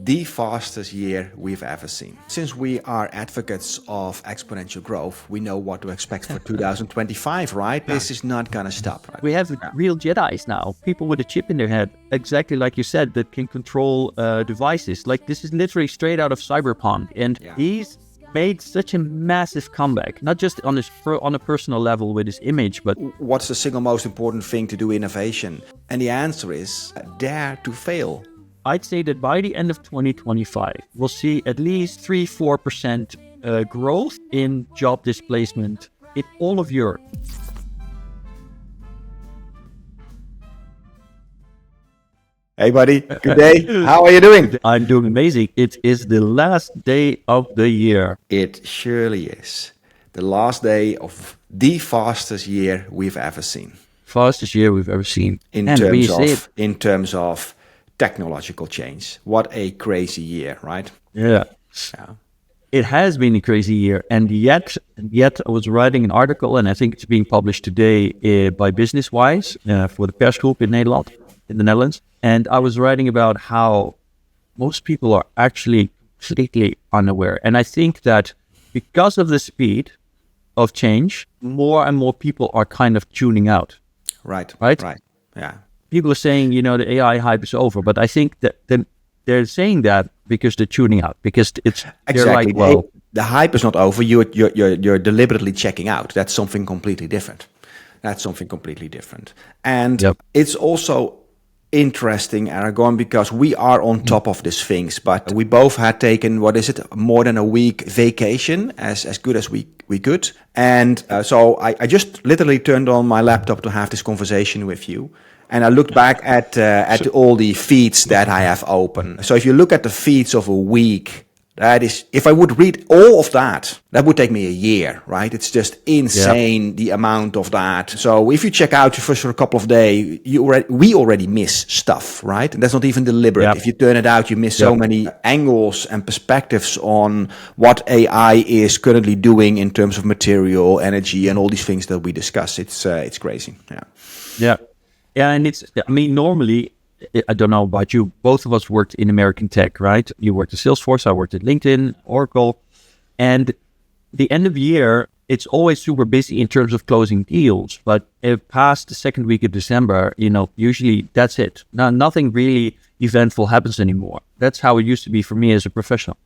the fastest year we've ever seen. Since we are advocates of exponential growth, we know what to expect for 2025, right? This is not going to stop. Right? We have real Jedis now, people with a chip in their head, exactly like you said, that can control devices. Like this is literally straight out of Cyberpunk, and he's made such a massive comeback, not just on a personal level with his image, but what's the single most important thing to do innovation? And the answer is dare to fail. I'd say that by the end of 2025, we'll see at least 3-4% growth in job displacement in all of Europe. Hey buddy, good day. How are you doing? I'm doing amazing. It is the last day of the year. It surely is. The last day of the fastest year we've ever seen. Fastest year we've ever seen. In terms of technological change. What a crazy year, right? Yeah. It has been a crazy year, and yet I was writing an article, and I think it's being published today by Businesswise for the persgroep in the Netherlands. And I was writing about how most people are actually completely unaware. And I think that because of the speed of change, more and more people are kind of tuning out. Right. Yeah. People are saying, the AI hype is over, but I think that they're saying that because they're tuning out, because exactly. Like, well, the hype is not over. You're deliberately checking out. That's something completely different. And it's also interesting, Aragorn, because we are on top of these things, but we both had taken, more than a week vacation, as good as we could. And so I just literally turned on my laptop to have this conversation with you. And I looked back at all the feeds that I have open. So if you look at the feeds of a week, that is, if I would read all of that, that would take me a year, right? It's just insane, the amount of that. So if you check out just for a couple of days, we already miss stuff, right? And that's not even deliberate. If you turn it out, you miss so many angles and perspectives on what AI is currently doing in terms of material, energy, and all these things that we discuss. It's crazy. Yeah, and normally, I don't know about you, both of us worked in American tech, right? You worked at Salesforce, I worked at LinkedIn, Oracle. And the end of year, it's always super busy in terms of closing deals. But past the second week of December, usually that's it. Now, nothing really eventful happens anymore. That's how it used to be for me as a professional.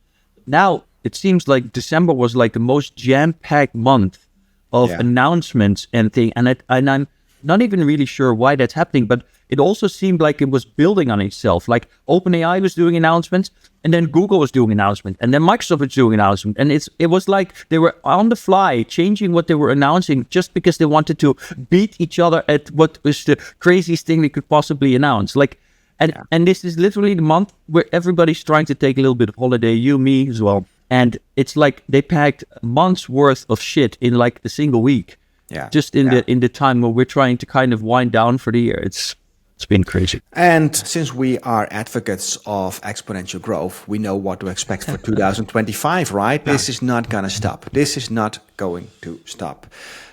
Now, it seems like December was like the most jam-packed month of announcements and things. And I'm not even really sure why that's happening, but it also seemed like it was building on itself. Like OpenAI was doing announcements, and then Google was doing announcements, and then Microsoft was doing announcements. And it was like they were on the fly changing what they were announcing just because they wanted to beat each other at what was the craziest thing they could possibly announce. And this is literally the month where everybody's trying to take a little bit of holiday, you, me as well. And it's like they packed months worth of shit in like a single week. Just in the time where we're trying to kind of wind down for the year. It's been crazy. And since we are advocates of exponential growth, we know what to expect for 2025, right? This is not going to stop.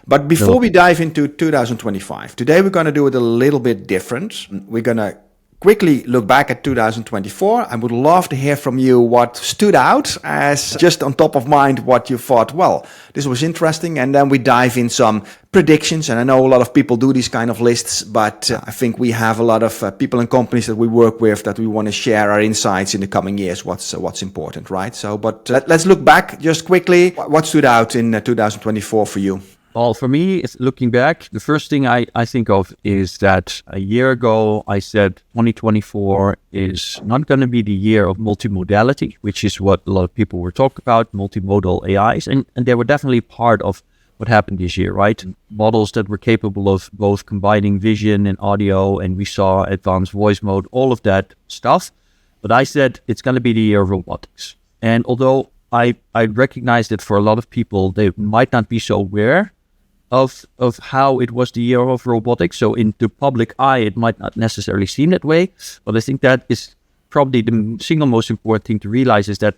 But before we dive into 2025, today we're going to do it a little bit different. We're going to quickly look back at 2024. I would love to hear from you what stood out as just on top of mind, what you thought, well, this was interesting. And then we dive in some predictions. And I know a lot of people do these kind of lists, but I think we have a lot of people and companies that we work with that we want to share our insights in the coming years, what's important, right? So, but let's look back just quickly. What stood out in 2024 for you? Well, for me, looking back, the first thing I think of is that a year ago, I said 2024 is not going to be the year of multimodality, which is what a lot of people were talking about, multimodal AIs. And they were definitely part of what happened this year, right? Models that were capable of both combining vision and audio, and we saw advanced voice mode, all of that stuff. But I said it's going to be the year of robotics. And although I recognize that for a lot of people, they might not be so aware of how it was the year of robotics. So in the public eye, it might not necessarily seem that way. But I think that is probably the single most important thing to realize is that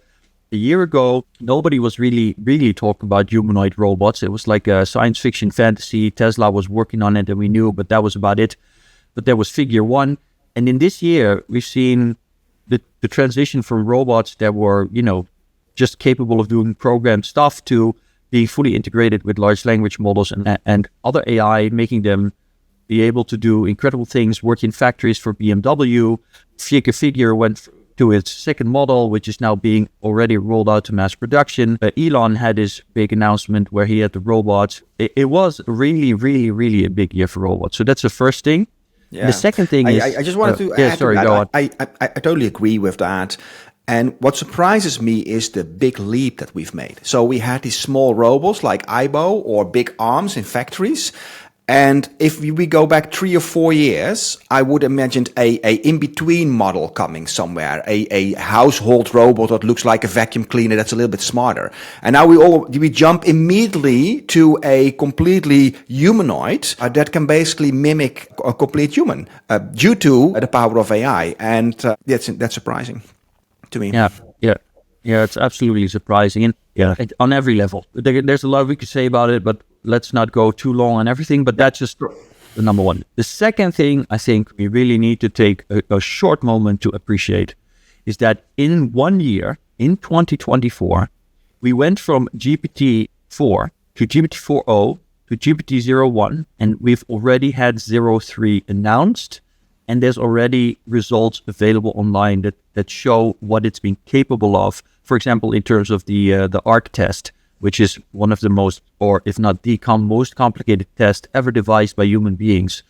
a year ago, nobody was really talking about humanoid robots. It was like a science fiction fantasy. Tesla was working on it and we knew, but that was about it. But there was Figure 1. And in this year, we've seen the transition from robots that were, just capable of doing programmed stuff to being fully integrated with large language models and other AI, making them be able to do incredible things, work in factories for BMW. Figure went to its second model, which is now being already rolled out to mass production. Elon had his big announcement where he had the robots. It was really, really, really a big year for robots. So that's the first thing. Yeah. The second thing is... I just wanted to add sorry, to that. go on. I totally agree with that. And what surprises me is the big leap that we've made. So we had these small robots like Aibo or big arms in factories. And if we go back 3 or 4 years, I would imagine a in-between model coming somewhere, a household robot that looks like a vacuum cleaner that's a little bit smarter. And now we jump immediately to a completely humanoid that can basically mimic a complete human due to the power of AI. And that's surprising to me. Yeah, it's absolutely surprising. And on every level. There's a lot we could say about it, but let's not go too long on everything. But that's just the number one. The second thing I think we really need to take a short moment to appreciate is that in 1 year, in 2024, we went from GPT-4 to GPT-4o to GPT-01, and we've already had 0.3 announced. And there's already results available online that show what it's been capable of. For example, in terms of the ARC test, which is one of the most, or if not the most complicated test ever devised by human beings,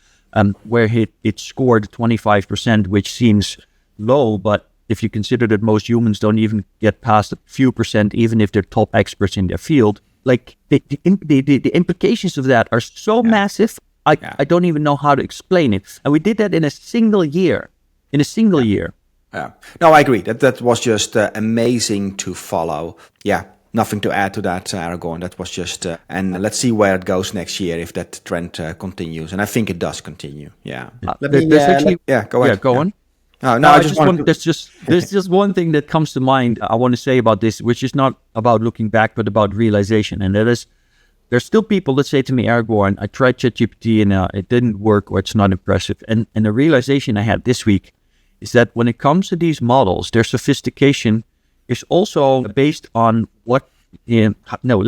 where it scored 25%, which seems low, but if you consider that most humans don't even get past a few percent, even if they're top experts in their field, like the implications of that are so massive. I don't even know how to explain it. And we did that in a single year. Yeah. No, I agree. That was just amazing to follow. Yeah. Nothing to add to that, Aragorn. That was just... and let's see where it goes next year if that trend continues. And I think it does continue. Yeah. Go ahead. Go on. There's just one thing that comes to mind I want to say about this, which is not about looking back, but about realization. And that is, there's still people that say to me, Aragorn, I tried ChatGPT and it didn't work or it's not impressive. And the realization I had this week is that when it comes to these models, their sophistication is also based on let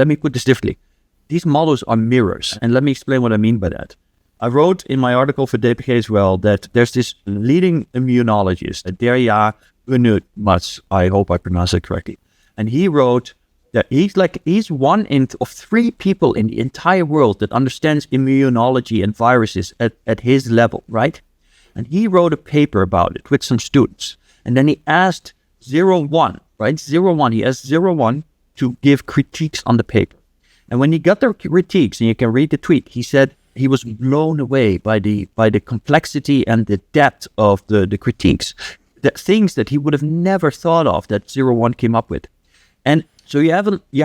me put this differently. These models are mirrors. And let me explain what I mean by that. I wrote in my article for DPG as well that there's this leading immunologist, Derya Unutmaz, I hope I pronounce it correctly. And he wrote that he's one of 3 people in the entire world that understands immunology and viruses at his level, right? And he wrote a paper about it with some students. And then he asked 01, right? 01, he asked 01 to give critiques on the paper. And when he got the critiques, and you can read the tweet, he said he was blown away by the complexity and the depth of the critiques, the things that he would have never thought of that 01 came up with. And so you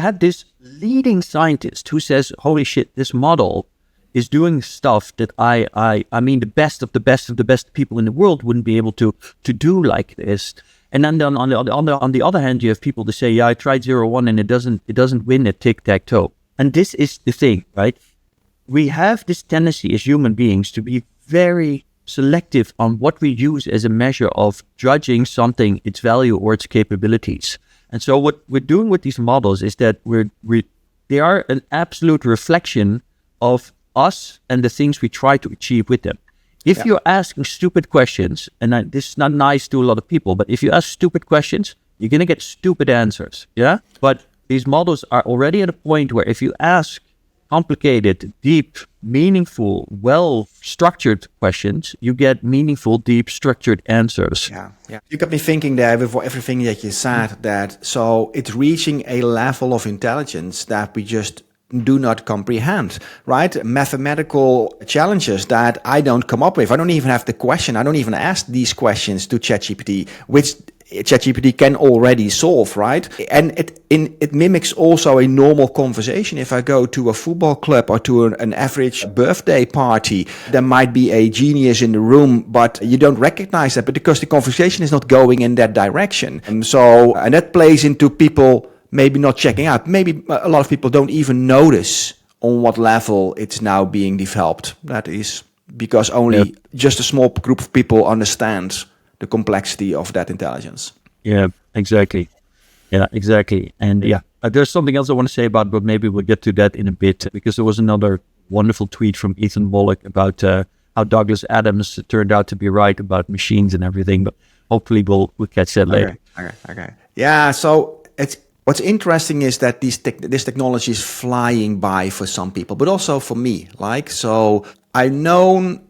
have this leading scientist who says, holy shit, this model is doing stuff that I mean the best of the best of the best people in the world wouldn't be able to do like this. And then on the other hand, you have people that say, I tried 01 and it doesn't win at tic-tac-toe. And this is the thing, right? We have this tendency as human beings to be very selective on what we use as a measure of judging something, its value or its capabilities. And so what we're doing with these models is that they are an absolute reflection of us and the things we try to achieve with them. If you're asking stupid questions, and this is not nice to a lot of people, but if you ask stupid questions, you're going to get stupid answers. Yeah. But these models are already at a point where if you ask complicated, deep, meaningful, well-structured questions, you get meaningful, deep, structured answers. Yeah. You got me thinking there with everything that you said, that so it's reaching a level of intelligence that we just do not comprehend, right? Mathematical challenges that I don't come up with. I don't even have the question. I don't even ask these questions to ChatGPT, which ChatGPT can already solve, right? And it mimics also a normal conversation. If I go to a football club or to an average birthday party, there might be a genius in the room, but you don't recognize that, but because the conversation is not going in that direction. And that plays into people maybe not checking out. Maybe a lot of people don't even notice on what level it's now being developed. That is because only just a small group of people understand the complexity of that intelligence. Yeah, exactly. Yeah, exactly. And there's something else I want to say about, but maybe we'll get to that in a bit, because there was another wonderful tweet from Ethan Bullock about how Douglas Adams turned out to be right about machines and everything. But hopefully we'll catch that later. Okay. Yeah. So what's interesting is that this technology is flying by for some people, but also for me. So I've known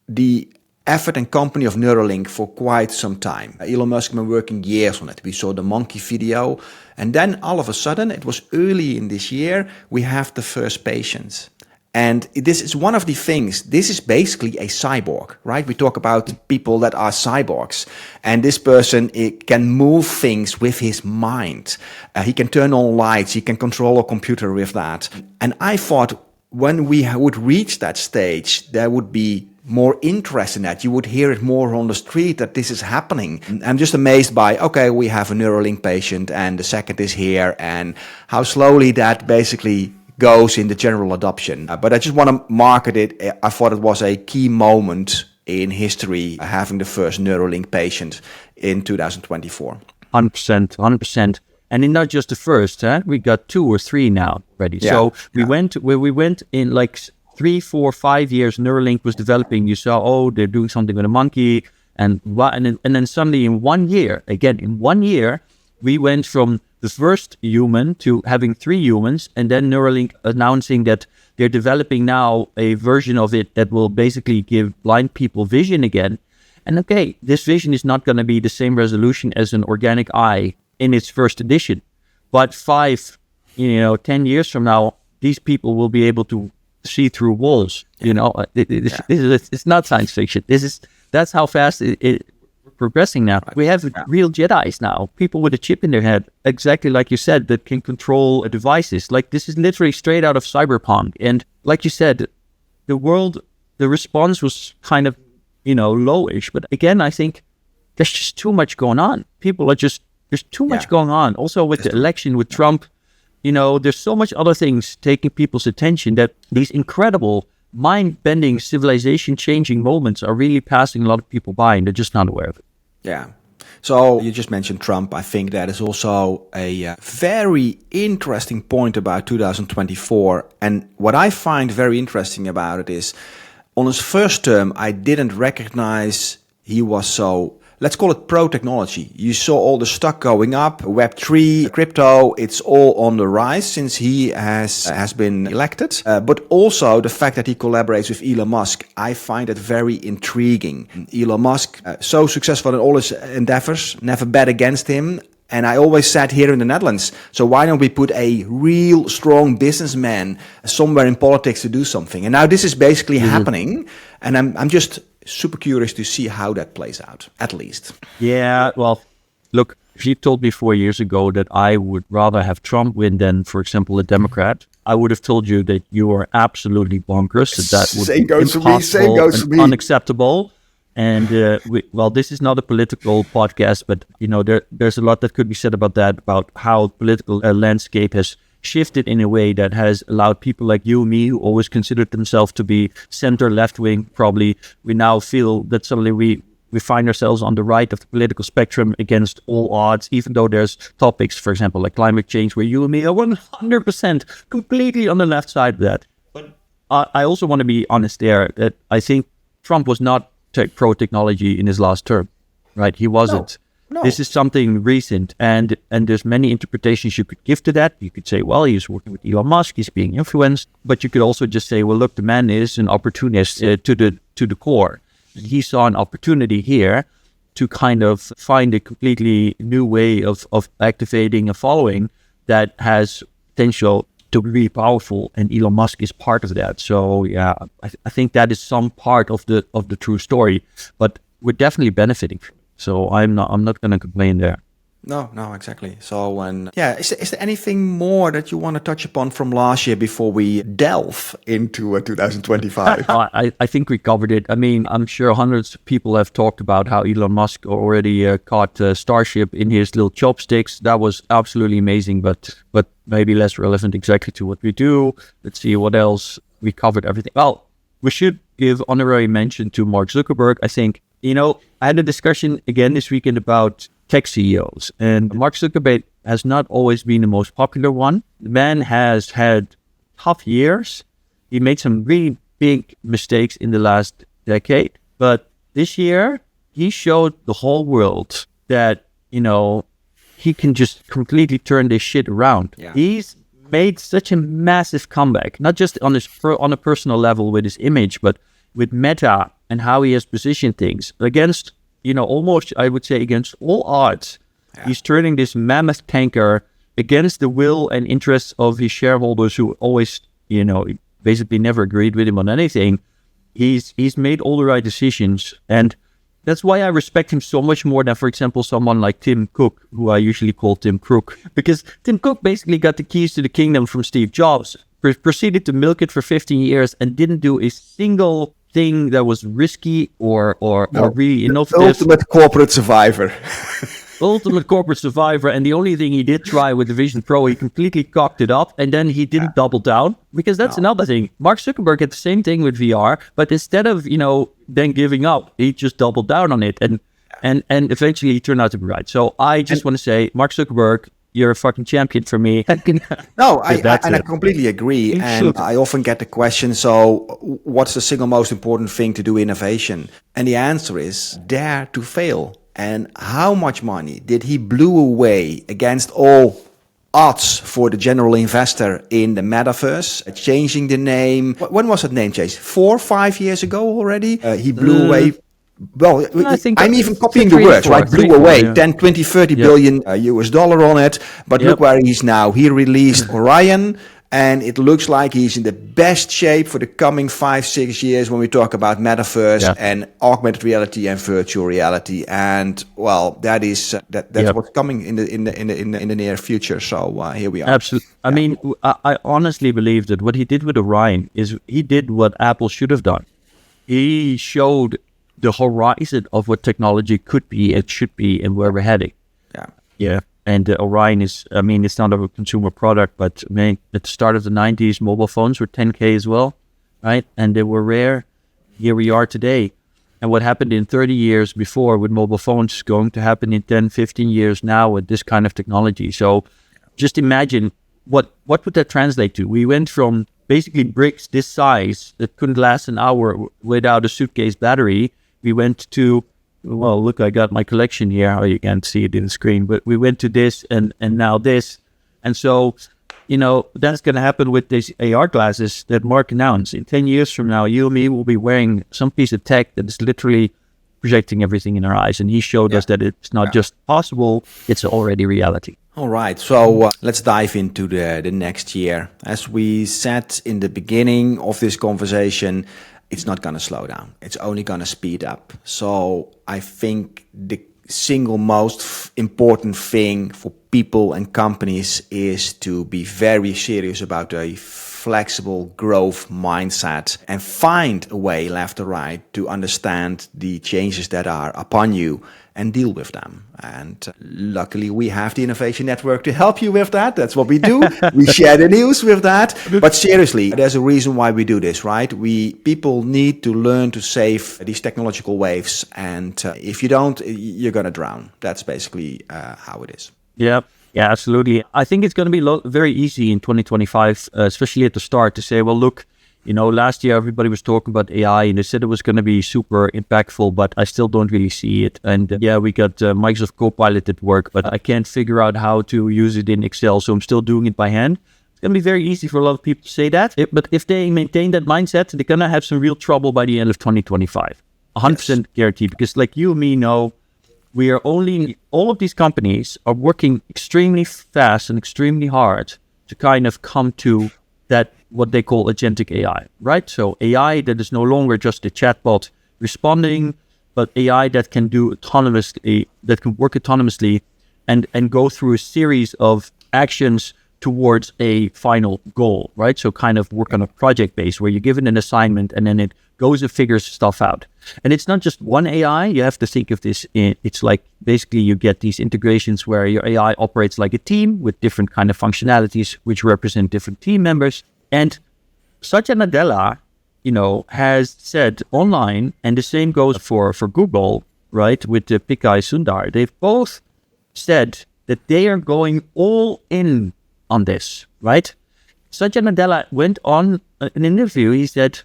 the effort and company of Neuralink for quite some time. Elon Musk has been working years on it. We saw the monkey video, and then all of a sudden, it was early in this year, we have the first patients. And this is one of the things, this is basically a cyborg, right? We talk about people that are cyborgs, and this person can move things with his mind. He can turn on lights, he can control a computer with that. And I thought when we would reach that stage, there would be more interest in that. You would hear it more on the street that this is happening. I'm just amazed by, okay, we have a Neuralink patient and the second is here, and how slowly that basically goes in the general adoption. But I just want to market it. I thought it was a key moment in history, having the first Neuralink patient in 2024. 100%. And not just the first, we got 2 or 3 now already. Yeah. So we went in like 3, 4, 5 years, Neuralink was developing. You saw, they're doing something with a monkey. And then suddenly in 1 year, we went from the first human to having 3 humans. And then Neuralink announcing that they're developing now a version of it that will basically give blind people vision again. And okay, this vision is not going to be the same resolution as an organic eye in its first edition. But 5, 10 years from now, these people will be able to see through walls. It's not science fiction. That's how fast we're progressing now. We have real Jedis now, people with a chip in their head, exactly like you said, that can control devices. Like, this is literally straight out of Cyberpunk. And like you said, the response was kind of lowish. But again, I think there's just too much going on. There's too much going on. Also with the election with Trump, there's so much other things taking people's attention that these incredible, mind-bending, civilization-changing moments are really passing a lot of people by, and they're just not aware of it. Yeah. So you just mentioned Trump. I think that is also a very interesting point about 2024. And what I find very interesting about it is, on his first term, I didn't recognize he was so, let's call it pro-technology. You saw all the stock going up, Web3, crypto, it's all on the rise since he has been elected. But also the fact that he collaborates with Elon Musk, I find it very intriguing. Elon Musk, so successful in all his endeavors, never bet against him. And I always said here in the Netherlands, so why don't we put a real strong businessman somewhere in politics to do something? And now this is basically happening, and I'm just super curious to see how that plays out, at least. Yeah, well, look, if you told me 4 years ago that I would rather have Trump win than, for example, a Democrat, I would have told you that you are absolutely bonkers, that would be impossible and unacceptable. And, this is not a political podcast, but, there's a lot that could be said about that, about how political landscape has shifted in a way that has allowed people like you and me, who always considered themselves to be center left wing, probably, we now feel that suddenly we find ourselves on the right of the political spectrum against all odds, even though there's topics, for example, like climate change, where you and me are 100% completely on the left side of that. But I also want to be honest there, that I think Trump was not pro-technology in his last term, right? He wasn't. No. This is something recent, and there's many interpretations you could give to that. You could say, well, he's working with Elon Musk, he's being influenced. But you could also just say, well, look, the man is an opportunist to the core. He saw an opportunity here to kind of find a completely new way of activating a following that has potential to be really powerful, and Elon Musk is part of that. So yeah, I think that is some part of the true story, but we're definitely benefiting from it. So I'm not going to complain there. No, exactly. So, is there anything more that you want to touch upon from last year before we delve into 2025? I think we covered it. I mean, I'm sure hundreds of people have talked about how Elon Musk already caught Starship in his little chopsticks. That was absolutely amazing, but maybe less relevant exactly to what we do. Let's see what else. We covered everything. Well, we should give honorary mention to Mark Zuckerberg. I think I had a discussion again this weekend about tech CEOs, and Mark Zuckerberg has not always been the most popular one. The man has had tough years. He made some really big mistakes in the last decade, but this year he showed the whole world that, he can just completely turn this shit around. Yeah. He's made such a massive comeback, not just on a personal level with his image, but with Meta and how he has positioned things against, almost, I would say, against all odds. Yeah. He's turning this mammoth tanker against the will and interests of his shareholders who always, basically never agreed with him on anything. He's made all the right decisions, and that's why I respect him so much more than, for example, someone like Tim Cook, who I usually call Tim Crook, because Tim Cook basically got the keys to the kingdom from Steve Jobs, proceeded to milk it for 15 years and didn't do a single thing that was risky or really innovative. Ultimate corporate survivor. Ultimate corporate survivor, and the only thing he did try with the Vision Pro, he completely cocked it up, and then he didn't double down, because that's another thing. Mark Zuckerberg had the same thing with VR, but instead of then giving up, he just doubled down on it, and eventually he turned out to be right. So I just want to say, Mark Zuckerberg, you're a fucking champion for me. No, I completely agree. And I often get the question, so what's the single most important thing to do innovation? And the answer is dare to fail. And how much money did he blew away against all odds for the general investor in the Metaverse, changing the name? When was that name changed? 4 or 5 years ago already? He blew away. Well, I'm even copying the words, right? Blew away 10, 20, 30 billion US dollar on it. But look where he's now. He released Orion, and it looks like he's in the best shape for the coming 5-6 years when we talk about Metaverse and augmented reality and virtual reality. And well, that's what's coming in the near future. So here we are. Absolutely. I mean, I honestly believe that what he did with Orion is he did what Apple should have done. He showed the horizon of what technology could be and should be and where we're heading. Yeah. And Orion is, it's not a consumer product, but at the start of the 90s, mobile phones were 10K as well, right? And they were rare. Here we are today. And what happened in 30 years before with mobile phones is going to happen in 10, 15 years now with this kind of technology. So just imagine what would that translate to? We went from basically bricks this size that couldn't last an hour without a suitcase battery. We went to, well, look, I got my collection here. Oh, you can't see it in the screen, but we went to this and now this. And so, that's going to happen with these AR glasses that Mark announced. In 10 years from now, you and me will be wearing some piece of tech that is literally projecting everything in our eyes. And he showed us that it's not just possible, it's already reality. All right, so let's dive into the next year. As we said in the beginning of this conversation, it's not going to slow down. It's only going to speed up. So I think the single most important thing for people and companies is to be very serious about a flexible growth mindset and find a way left or right to understand the changes that are upon you and deal with them. And luckily we have the Innovation Network to help you with that. That's what we do. We share the news with that. But seriously, there's a reason why we do this, right? People need to learn to save these technological waves. And if you don't, you're going to drown. That's basically how it is. Yeah, absolutely. I think it's going to be very easy in 2025, especially at the start, to say, well, look, last year everybody was talking about AI and they said it was going to be super impactful, but I still don't really see it. And we got Microsoft Copilot at work, but I can't figure out how to use it in Excel, so I'm still doing it by hand. It's going to be very easy for a lot of people to say that. But if they maintain that mindset, they're going to have some real trouble by the end of 2025. 100% guaranteed, because like you and me know, all of these companies are working extremely fast and extremely hard to kind of come to that, what they call agentic AI, right? So AI that is no longer just a chatbot responding, but AI that can do autonomously, that can work autonomously and go through a series of actions towards a final goal, right? So kind of work on a project base where you're given an assignment and then it goes and figures stuff out. And it's not just one AI. You have to think of this, it's like basically you get these integrations where your AI operates like a team with different kind of functionalities which represent different team members. And Satya Nadella, has said online, and the same goes for Google, right, with the Pichai Sundar. They've both said that they are going all in on this, right? Satya Nadella went on an interview. He said,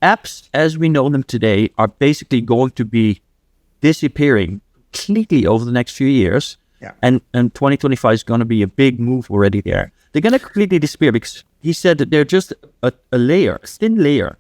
apps as we know them today are basically going to be disappearing completely over the next few years. Yeah. And 2025 is going to be a big move already there. They're going to completely disappear because he said that they're just a thin layer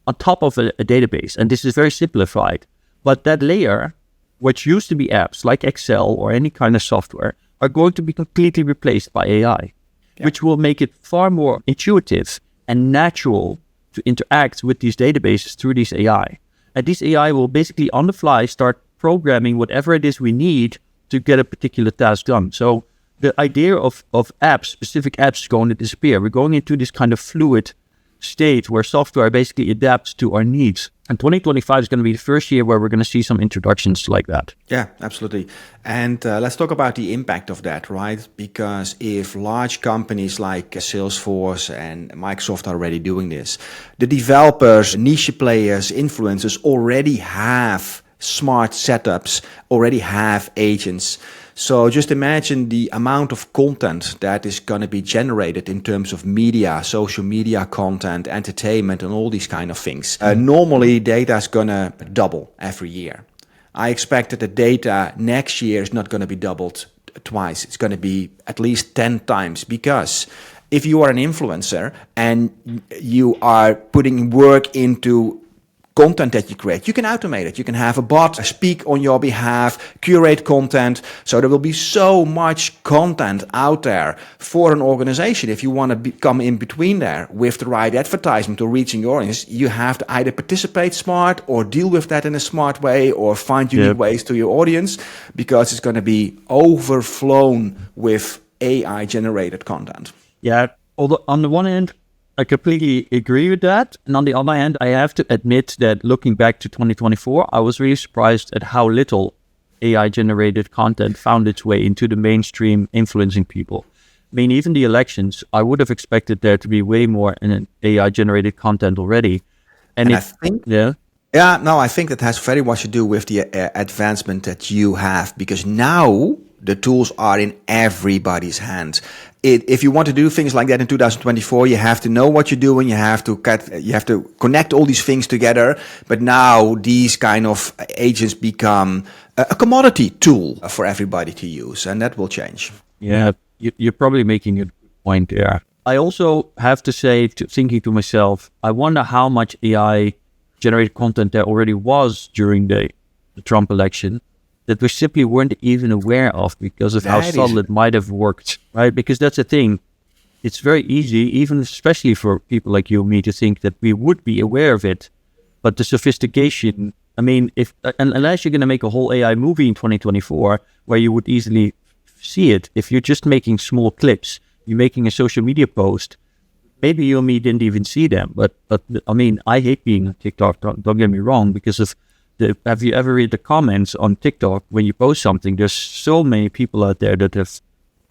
on top of a database. And this is very simplified. But that layer, which used to be apps like Excel or any kind of software, are going to be completely replaced by AI, which will make it far more intuitive and natural to interact with these databases through these AI. And this AI will basically on the fly start programming whatever it is we need to get a particular task done. So the idea of apps, specific apps, is going to disappear. We're going into this kind of fluid state where software basically adapts to our needs. And 2025 is going to be the first year where we're going to see some introductions like that. Yeah, absolutely. And let's talk about the impact of that, right? Because if large companies like Salesforce and Microsoft are already doing this, the developers, niche players, influencers already have smart setups, already have agents. So just imagine the amount of content that is going to be generated in terms of media, social media content, entertainment, and all these kind of things. Normally, data is going to double every year. I expect that the data next year is not going to be doubled twice. It's going to be at least 10 times, because if you are an influencer and you are putting work into content that you create, you can automate it. You can have a bot speak on your behalf, curate content. So there will be so much content out there for an organization. If you want to come in between there with the right advertisement or reaching your audience, you have to either participate smart or deal with that in a smart way or find unique ways to your audience, because it's going to be overflown with AI generated content. Yeah. Although on the one hand, I completely agree with that. And on the other hand, I have to admit that looking back to 2024, I was really surprised at how little AI-generated content found its way into the mainstream influencing people. I mean, even the elections, I would have expected there to be way more in AI-generated content already. And I think... I think that has very much to do with the advancement that you have, because now the tools are in everybody's hands. If you want to do things like that in 2024, you have to know what you're doing. You have to connect all these things together. But now these kind of agents become a commodity tool for everybody to use, and that will change. Yeah, you're probably making a point there. I also have to say, thinking to myself, I wonder how much AI-generated content there already was during the Trump election that we simply weren't even aware of because of how subtle it might have worked, right? Because that's the thing. It's very easy, even especially for people like you and me, to think that we would be aware of it. But the sophistication, I mean, unless you're going to make a whole AI movie in 2024 where you would easily see it, if you're just making small clips, you're making a social media post, maybe you and me didn't even see them. But I mean, I hate being on TikTok, don't get me wrong, because of have you ever read the comments on TikTok when you post something? There's so many people out there that have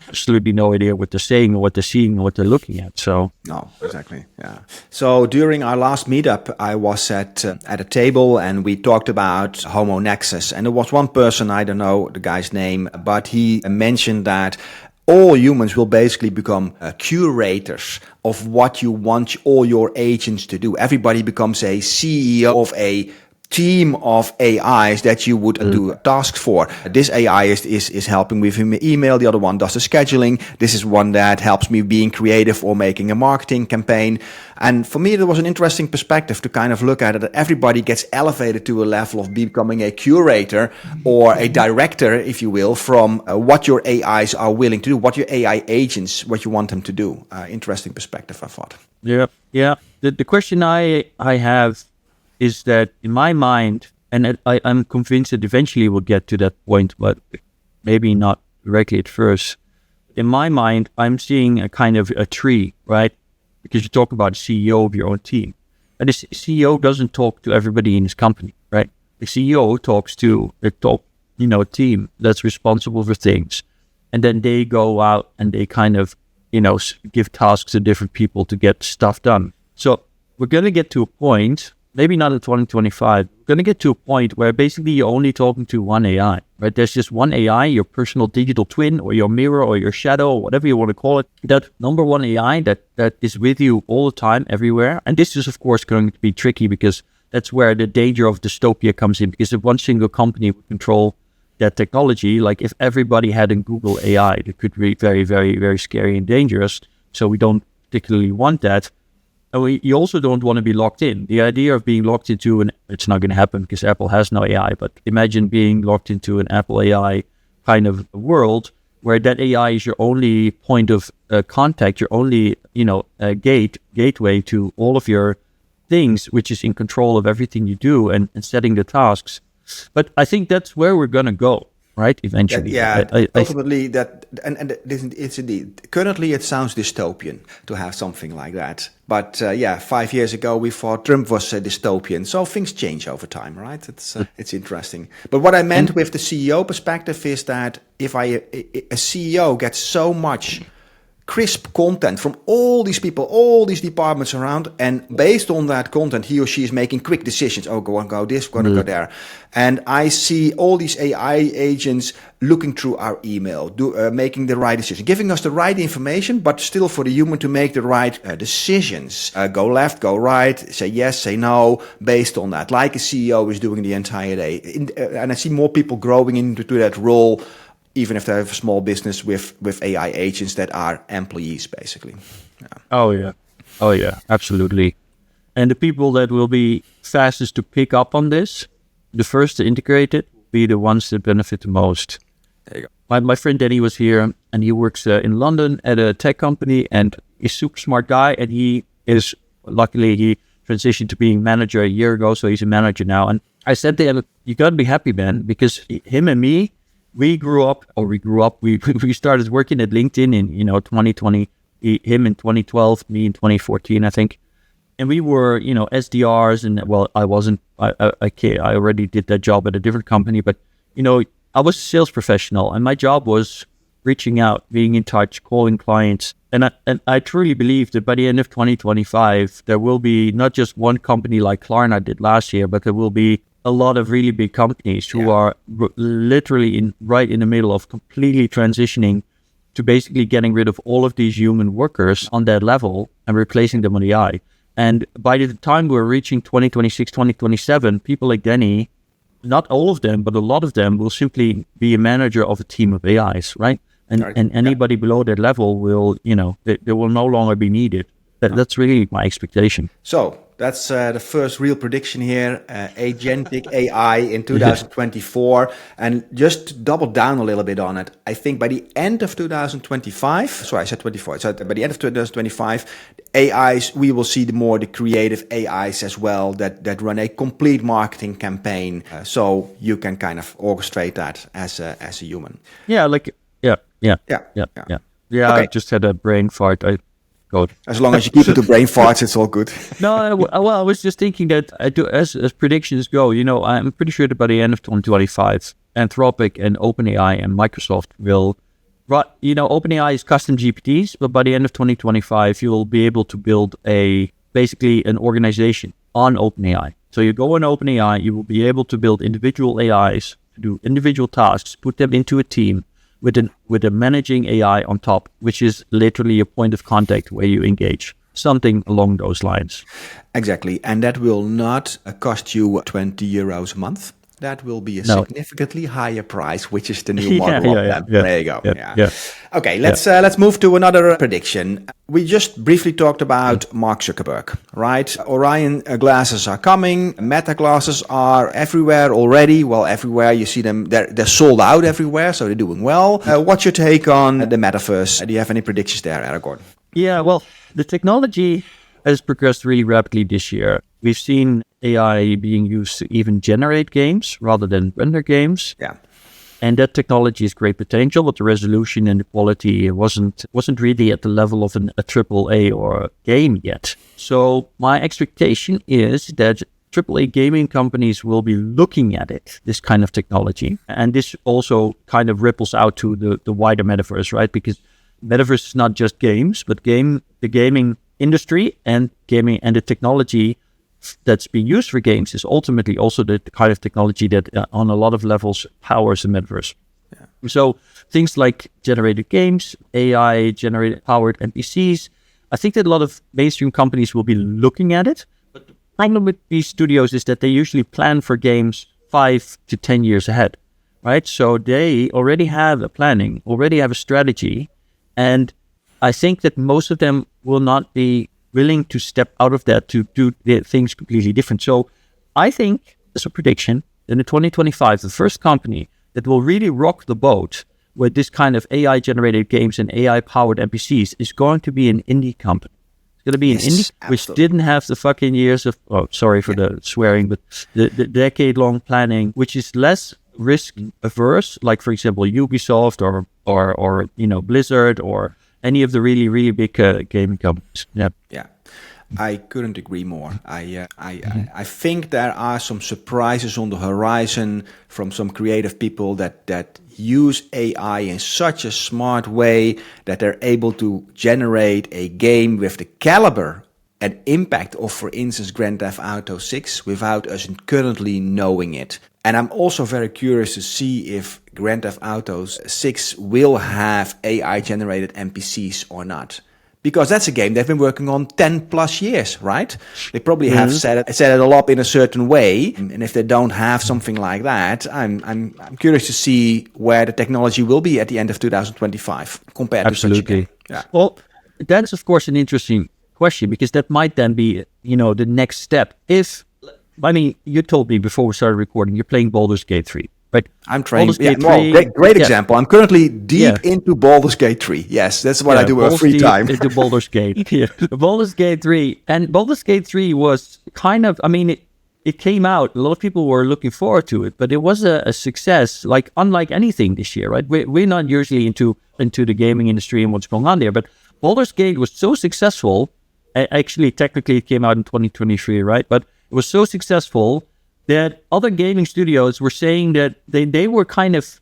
absolutely no idea what they're saying or what they're seeing or what they're looking at. So no, exactly. Yeah. So during our last meetup, I was at a table and we talked about Homo Nexus. And there was one person, I don't know the guy's name, but he mentioned that all humans will basically become curators of what you want all your agents to do. Everybody becomes a CEO of a team of AIs that you would do tasks for. This AI is helping with email. The other one does the scheduling. This is one that helps me being creative or making a marketing campaign. And for me, there was an interesting perspective to kind of look at it, that everybody gets elevated to a level of becoming a curator or a director, if you will, from what your AIs are willing to do, what your AI agents, what you want them to do. Interesting perspective, I thought. Yeah. The question I have is that in my mind, and I'm convinced that eventually we'll get to that point, but maybe not directly at first. In my mind, I'm seeing a kind of a tree, right? Because you talk about the CEO of your own team. And the CEO doesn't talk to everybody in his company, right? The CEO talks to the top, team that's responsible for things. And then they go out and they kind of, give tasks to different people to get stuff done. So we're going to get to a point, maybe not in 2025, we're going to get to a point where basically you're only talking to one AI, right? There's just one AI, your personal digital twin or your mirror or your shadow or whatever you want to call it. That number one AI that is with you all the time, everywhere. And this is, of course, going to be tricky because that's where the danger of dystopia comes in. Because if one single company would control that technology, like if everybody had a Google AI, it could be very, very, very scary and dangerous. So we don't particularly want that. And you also don't want to be locked in. The idea of being locked into it's not going to happen because Apple has no AI, but imagine being locked into an Apple AI kind of world where that AI is your only point of contact, your only, gateway to all of your things, which is in control of everything you do and setting the tasks. But I think that's where we're going to go. Right, eventually. Ultimately, it's indeed. Currently, it sounds dystopian to have something like that. But 5 years ago, we thought Trump was dystopian. So things change over time, right? It's interesting. But what I meant with the CEO perspective is that if a CEO gets so much crisp content from all these people, all these departments around, and based on that content, he or she is making quick decisions. Oh, go this, go there. And I see all these AI agents looking through our email, making the right decision, giving us the right information, but still for the human to make the right decisions. Go left, go right, say yes, say no, based on that, like a CEO is doing the entire day. And I see more people growing into that role, even if they have a small business with AI agents that are employees, basically. Yeah. Oh yeah, absolutely. And the people that will be fastest to pick up on this, the first to integrate it, will be the ones that benefit the most. There you go. My friend Danny was here, and he works in London at a tech company, and he's a super smart guy, and he transitioned to being manager a year ago, so he's a manager now. And I said to him, you got to be happy, man, because him and me, we started working at LinkedIn in 2020, him in 2012, me in 2014, I think. And we were, SDRs, and I wasn't, I already did that job at a different company, but, I was a sales professional, and my job was reaching out, being in touch, calling clients. And I truly believe that by the end of 2025, there will be not just one company like Klarna did last year, but there will be a lot of really big companies who are literally right in the middle of completely transitioning to basically getting rid of all of these human workers on that level and replacing them on the AI. And by the time we're reaching 2026, 2027, people like Danny, not all of them, but a lot of them will simply be a manager of a team of AIs, right? And anybody below that level will, they will no longer be needed. That's really my expectation. So that's the first real prediction here, agentic AI in 2024. And just to double down a little bit on it, I think by the end of 2025, sorry, I said 24. So by the end of 2025, AIs, we will see the creative AIs as well that run a complete marketing campaign. So you can kind of orchestrate that as a human. Yeah, Yeah. Okay. I just had a brain fart. As long as you keep it to brain farts, it's all good. No, I was just thinking that as predictions go, I'm pretty sure that by the end of 2025, Anthropic and OpenAI and Microsoft will, OpenAI is custom GPTs, but by the end of 2025, you will be able to build basically an organization on OpenAI. So you go on OpenAI, you will be able to build individual AIs to do individual tasks, put them into a team, with a managing AI on top, which is literally a point of contact where you engage. Something along those lines. Exactly. And that will not cost you 20 euros a month. That will be a significantly higher price, which is the new model of them. There you go. Yeah. Okay, let's move to another prediction. We just briefly talked about Mark Zuckerberg, right? Orion glasses are coming. Meta glasses are everywhere already. Well, everywhere you see them, they're sold out everywhere, so they're doing well. What's your take on the Metaverse? Do you have any predictions there, Aragorn? Yeah, well, the technology has progressed really rapidly this year. We've seen AI being used to even generate games rather than render games. Yeah. And that technology has great potential, but the resolution and the quality wasn't really at the level of a AAA or a game yet. So my expectation is that AAA gaming companies will be looking at this kind of technology. And this also kind of ripples out to the wider metaverse, right? Because metaverse is not just games, but the gaming industry and gaming and the technology that's being used for games is ultimately also the kind of technology that on a lot of levels powers the metaverse. Yeah. So things like generated games, AI generated powered NPCs, I think that a lot of mainstream companies will be looking at it. But the problem with these studios is that they usually plan for games 5 to 10 years ahead, right? So they already have a planning, already have a strategy. And I think that most of them will not be willing to step out of that to do things completely different. So I think, as a prediction, that in 2025, the first company that will really rock the boat with this kind of AI-generated games and AI-powered NPCs is going to be an indie company. It's going to be an indie, which didn't have the fucking years of, sorry for the swearing, but the decade-long planning, which is less risk-averse, like, for example, Ubisoft or Blizzard or any of the really, really big gaming companies. Yeah. I couldn't agree more. I think there are some surprises on the horizon from some creative people that use AI in such a smart way that they're able to generate a game with the caliber and impact of, for instance, Grand Theft Auto 6 without us currently knowing it. And I'm also very curious to see if Grand Theft Auto 6 will have AI-generated NPCs or not. Because that's a game they've been working on 10 plus years, right? They probably have set it all up in a certain way. And if they don't have something like that, I'm curious to see where the technology will be at the end of 2025 compared to such a game. Yeah. Well, that's, of course, an interesting question, because that might then be, the next step. You told me before we started recording, you're playing Baldur's Gate 3. Right. I'm trained. Great example. I'm currently deep into Baldur's Gate 3. Yes, that's what I do with free time. Into Baldur's Gate. Baldur's Gate 3. And Baldur's Gate 3 was kind of, it came out. A lot of people were looking forward to it, but it was a success, like unlike anything this year, right? We're not usually into the gaming industry and what's going on there, but Baldur's Gate was so successful. Actually, technically, it came out in 2023, right? But it was so successful that other gaming studios were saying that they were kind of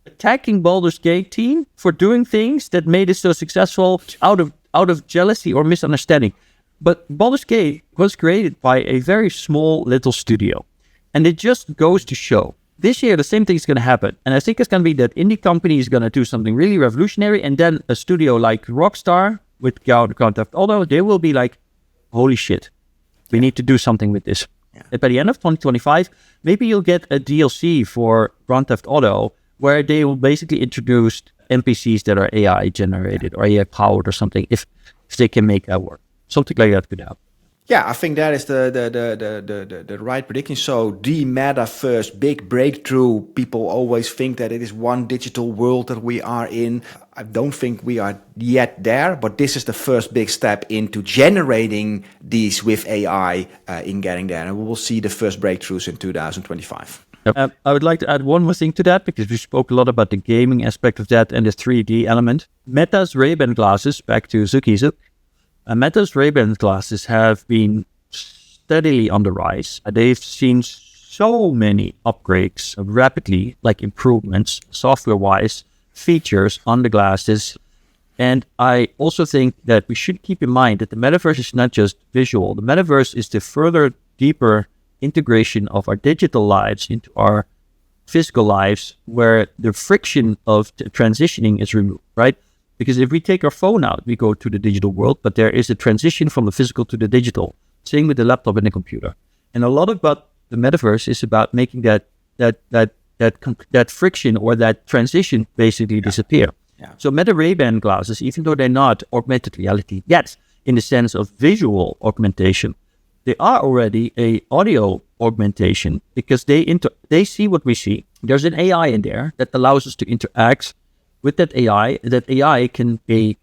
attacking Baldur's Gate team for doing things that made it so successful out of jealousy or misunderstanding. But Baldur's Gate was created by a very small little studio. And it just goes to show, this year the same thing is going to happen. And I think it's going to be that indie company is going to do something really revolutionary, and then a studio like Rockstar with Grand Theft Auto, they will be like, holy shit, we need to do something with this. Yeah. By the end of 2025, maybe you'll get a DLC for Grand Theft Auto where they will basically introduce NPCs that are AI generated or AI powered or something, if they can make that work. Something like that could happen. Yeah, I think that is the right prediction. So the Metaverse, big breakthrough. People always think that it is one digital world that we are in. I don't think we are yet there, but this is the first big step into generating these with AI in getting there. And we will see the first breakthroughs in 2025. Yep. I would like to add one more thing to that, because we spoke a lot about the gaming aspect of that and the 3D element. Meta's Ray-Ban glasses, back to Zuck. Meta's Ray-Ban glasses have been steadily on the rise. They've seen so many upgrades rapidly, like improvements, software-wise, features on the glasses. And I also think that we should keep in mind that the metaverse is not just visual. The metaverse is the further, deeper integration of our digital lives into our physical lives, where the friction of transitioning is removed, right? Because if we take our phone out, we go to the digital world, but there is a transition from the physical to the digital. Same with the laptop and the computer. And a lot about the metaverse is about making that friction or that transition basically disappear. Yeah. So Meta Ray-Ban glasses, even though they're not augmented reality yet in the sense of visual augmentation, they are already a audio augmentation, because they see what we see. There's an AI in there that allows us to interact with that AI. That AI can be,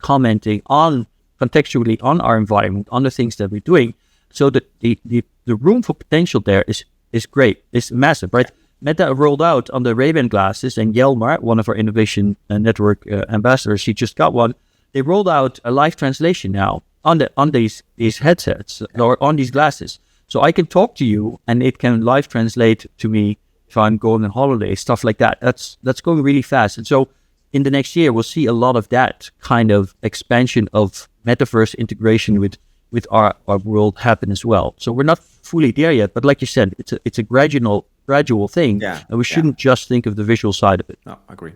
commenting on contextually on our environment, on the things that we're doing. So that the room for potential there is great. It's massive, right? Meta rolled out on the Ray-Ban glasses, and Yelmar, one of our innovation network ambassadors, he just got one. They rolled out a live translation now on these headsets or on these glasses. So I can talk to you and it can live translate to me if I'm going on holiday, stuff like that. That's going really fast. And so in the next year, we'll see a lot of that kind of expansion of metaverse integration with our world happen as well. So we're not fully there yet, but like you said, it's a gradual thing, and we shouldn't just think of the visual side of it. No, agree.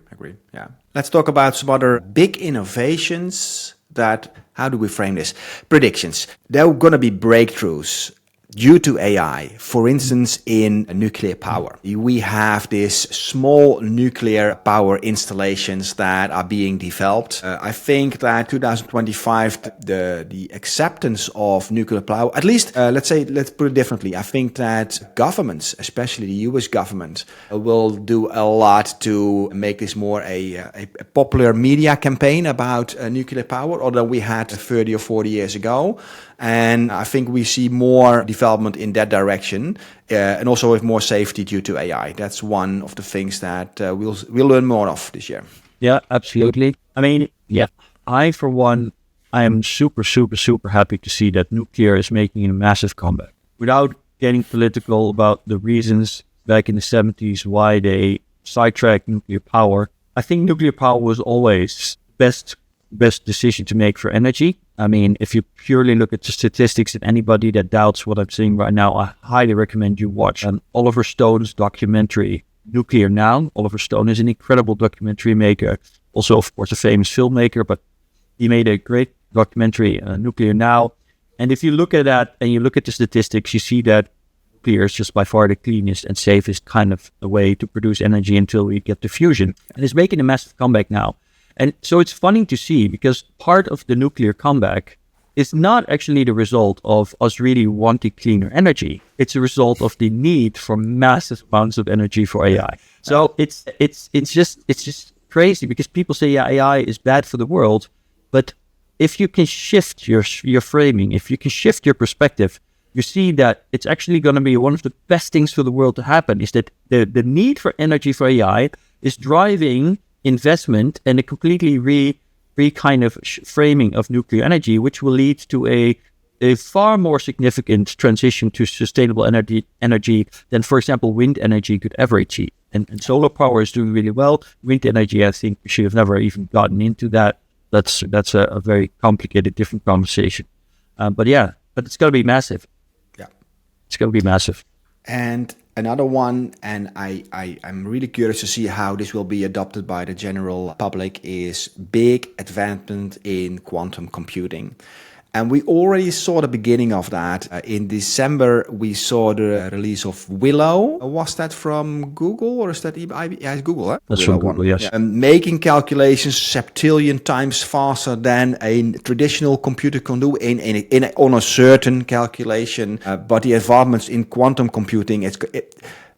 Yeah. Let's talk about some other big innovations that, how do we frame this? Predictions. There are going to be breakthroughs due to AI, for instance, in nuclear power. We have these small nuclear power installations that are being developed. I think that 2025, the acceptance of nuclear power, at least, let's put it differently. I think that governments, especially the US government, will do a lot to make this more a popular media campaign about nuclear power, although we had 30 or 40 years ago. And I think we see more development in that direction, and also with more safety due to AI. That's one of the things that we'll learn more of this year. Yeah, absolutely. I mean, for one, I am super happy to see that nuclear is making a massive comeback. Without getting political about the reasons back in the 70s why they sidetracked nuclear power, I think nuclear power was always best decision to make for energy. I mean, if you purely look at the statistics, and anybody that doubts what I'm saying right now, I highly recommend you watch Oliver Stone's documentary, Nuclear Now. Oliver Stone is an incredible documentary maker, also, of course, a famous filmmaker, but he made a great documentary, Nuclear Now. And if you look at that and you look at the statistics, you see that nuclear is just by far the cleanest and safest kind of a way to produce energy until we get to fusion. And it's making a massive comeback now. And so it's funny to see, because part of the nuclear comeback is not actually the result of us really wanting cleaner energy. It's a result of the need for massive amounts of energy for AI. So it's just crazy, because people say, AI is bad for the world, but if you can shift your framing, if you can shift your perspective, you see that it's actually going to be one of the best things for the world to happen. Is that the need for energy for AI is driving investment and a completely kind of framing of nuclear energy, which will lead to a far more significant transition to sustainable energy than, for example, wind energy could ever achieve. And solar power is doing really well. Wind energy, I think we should have never even gotten into that. That's a very complicated, different conversation. But it's going to be massive. Yeah, it's going to be massive. And another one, and I'm really curious to see how this will be adopted by the general public, is big advancement in quantum computing. And we already saw the beginning of that. In December, we saw the release of Willow. Was that from Google, or is that IBM? Yeah, it's Google, huh? That's from Google, yes. Yeah. And making calculations septillion times faster than a traditional computer can do on a certain calculation. But the advancements in quantum computing,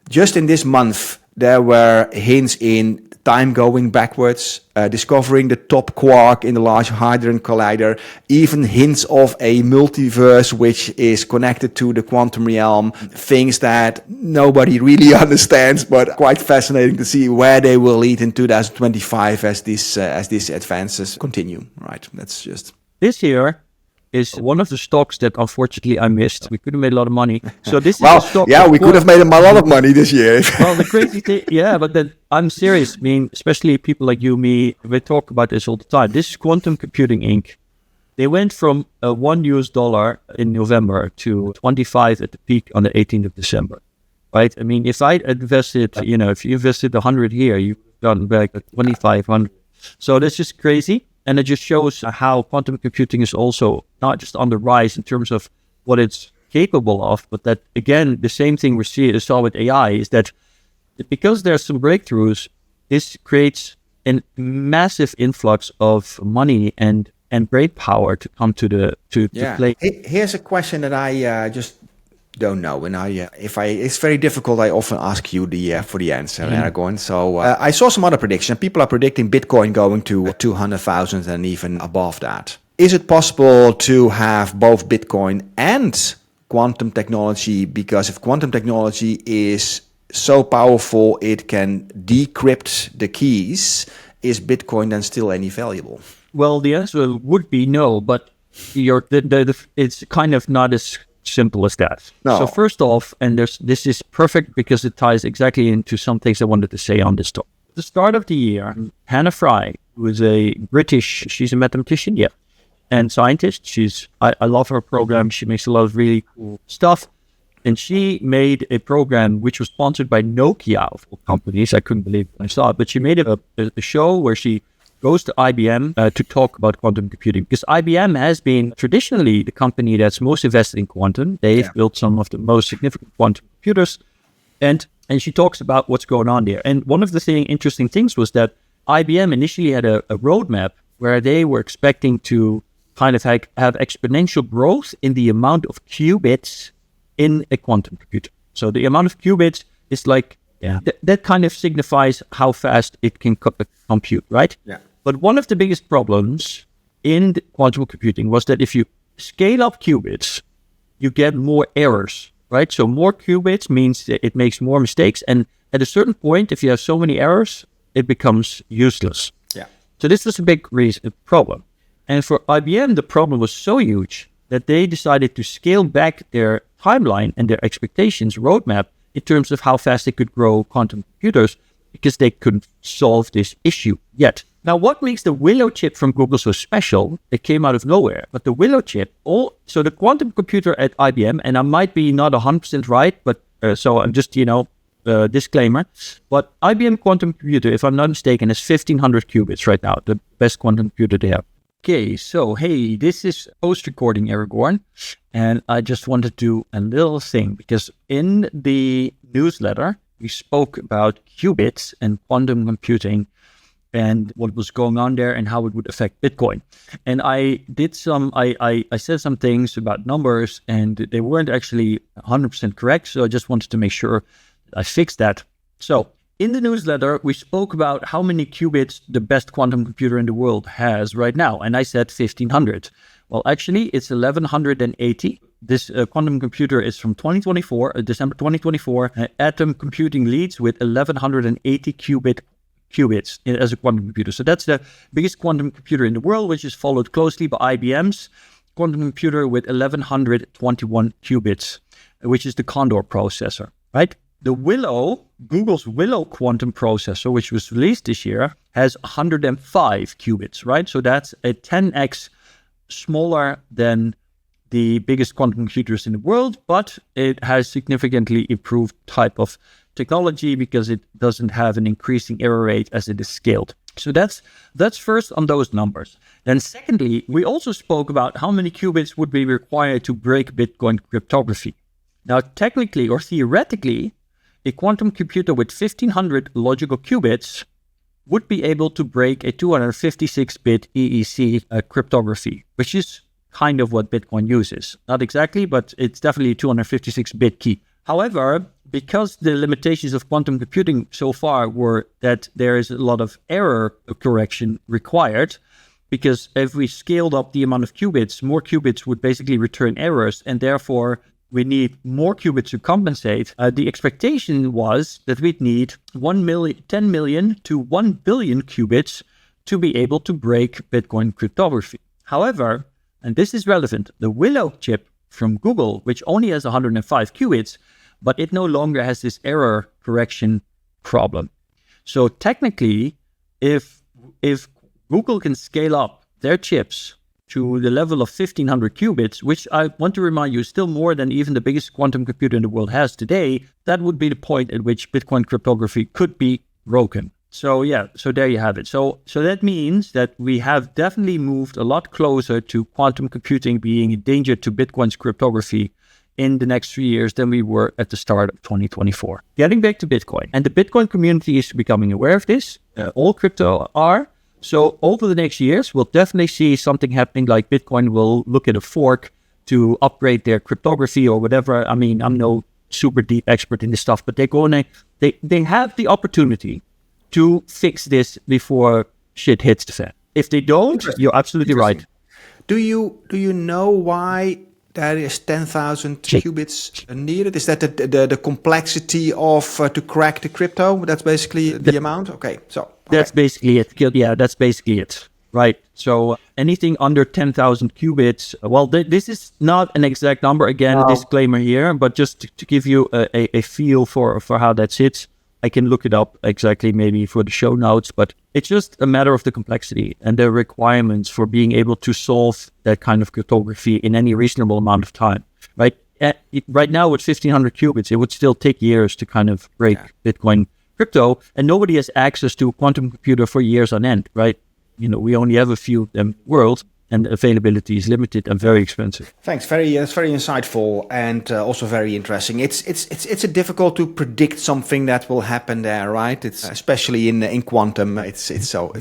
just in this month, there were hints in time going backwards, discovering the top quark in the Large Hadron Collider, even hints of a multiverse which is connected to the quantum realm, things that nobody really understands, but quite fascinating to see where they will lead in 2025 as these advances continue. Right, that's just... This year is one of the stocks that unfortunately I missed. We could have made a lot of money. So this is a stock. Yeah, we could have made a lot of money this year. Well, the crazy thing, but then I'm serious. I mean, especially people like you, me, we talk about this all the time. This is Quantum Computing Inc. They went from $1 in November to 25 at the peak on the 18th of December. Right? I mean, if I invested, if you invested 100 here, you've gotten back at 2,500. So that's just crazy. And it just shows how quantum computing is also not just on the rise in terms of what it's capable of, but that, again, the same thing we saw with AI is that because there's some breakthroughs, this creates a massive influx of money and brain power to come to play. Here's a question that I just don't know, and it's very difficult. I often ask you for the answer, Aragorn. So I saw some other predictions. People are predicting Bitcoin going to 200,000 and even above that. Is it possible to have both Bitcoin and quantum technology? Because if quantum technology is so powerful it can decrypt the keys, is Bitcoin then still any valuable? Well, the answer would be no, but it's kind of not as simple as that. No. So first off, and this is perfect because it ties exactly into some things I wanted to say on this topic. At the start of the year, Hannah Fry, who is a British, she's a mathematician, and scientist. I love her program. She makes a lot of really cool stuff. And she made a program which was sponsored by Nokia of all companies. I couldn't believe it when I saw it. But she made a show where she goes to IBM to talk about quantum computing. Because IBM has been traditionally the company that's most invested in quantum. They've built some of the most significant quantum computers. And she talks about what's going on there. And one of the interesting things was that IBM initially had a roadmap where they were expecting to kind of have exponential growth in the amount of qubits in a quantum computer. So the amount of qubits is like, that kind of signifies how fast it can compute, right? Yeah. But one of the biggest problems in quantum computing was that if you scale up qubits, you get more errors, right? So more qubits means that it makes more mistakes. And at a certain point, if you have so many errors, it becomes useless. Yeah. So this was a big problem. And for IBM, the problem was so huge that they decided to scale back their timeline and their expectations roadmap in terms of how fast they could grow quantum computers because they couldn't solve this issue yet. Now, what makes the Willow chip from Google so special? It came out of nowhere, but the Willow chip, so the quantum computer at IBM, and I might be not 100% right, but so I'm just, disclaimer, but IBM quantum computer, if I'm not mistaken, is 1500 qubits right now, the best quantum computer they have. Okay, so hey, this is post-recording Aragorn, and I just wanted to do a little thing, because in the newsletter, we spoke about qubits and quantum computing and what was going on there and how it would affect Bitcoin. And I said some things about numbers, and they weren't actually 100% correct, so I just wanted to make sure I fixed that. So, in the newsletter, we spoke about how many qubits the best quantum computer in the world has right now. And I said 1500. Well, actually, it's 1180. This quantum computer is from 2024, December 2024. Atom Computing leads with 1180 qubits as a quantum computer. So that's the biggest quantum computer in the world, which is followed closely by IBM's quantum computer with 1121 qubits, which is the Condor processor, right? The Willow, Google's Willow quantum processor, which was released this year, has 105 qubits, right? So that's a 10x smaller than the biggest quantum computers in the world, but it has significantly improved type of technology because it doesn't have an increasing error rate as it is scaled. So that's first on those numbers. Then secondly, we also spoke about how many qubits would be required to break Bitcoin cryptography. Now, technically or theoretically, a quantum computer with 1500 logical qubits would be able to break a 256-bit EEC cryptography, which is kind of what Bitcoin uses. Not exactly, but it's definitely a 256-bit key. However, because the limitations of quantum computing so far were that there is a lot of error correction required, because if we scaled up the amount of qubits, more qubits would basically return errors, and therefore we need more qubits to compensate. The expectation was that we'd need 10 million to 1 billion qubits to be able to break Bitcoin cryptography. However, and this is relevant, the Willow chip from Google, which only has 105 qubits, but it no longer has this error correction problem. So technically, if Google can scale up their chips to the level of 1500 qubits, which I want to remind you is still more than even the biggest quantum computer in the world has today, that would be the point at which Bitcoin cryptography could be broken. So so there you have it. So that means that we have definitely moved a lot closer to quantum computing being a danger to Bitcoin's cryptography in the next 3 years than we were at the start of 2024. Getting back to Bitcoin, and the Bitcoin community is becoming aware of this. All crypto are. So over the next years, we'll definitely see something happening like Bitcoin will look at a fork to upgrade their cryptography or whatever. I mean, I'm no super deep expert in this stuff, but they have the opportunity to fix this before shit hits the fan. If they don't, you're absolutely right. Do you know why there is 10,000 qubits needed? Is that the complexity of to crack the crypto? That's basically the amount? Okay, so. Okay. That's basically it. Yeah, that's basically it. Right. So anything under 10,000 qubits, well, this is not an exact number. Again, a disclaimer here, but just to give you a feel for how that sits. I can look it up exactly maybe for the show notes, but it's just a matter of the complexity and the requirements for being able to solve that kind of cryptography in any reasonable amount of time, right? Right now with 1500 qubits, it would still take years to kind of break Bitcoin crypto, and nobody has access to a quantum computer for years on end, right? We only have a few of them in the world, and availability is limited and very expensive. Thanks. That's very insightful and also very interesting. It's difficult to predict something that will happen there, right? It's especially in quantum. It's so.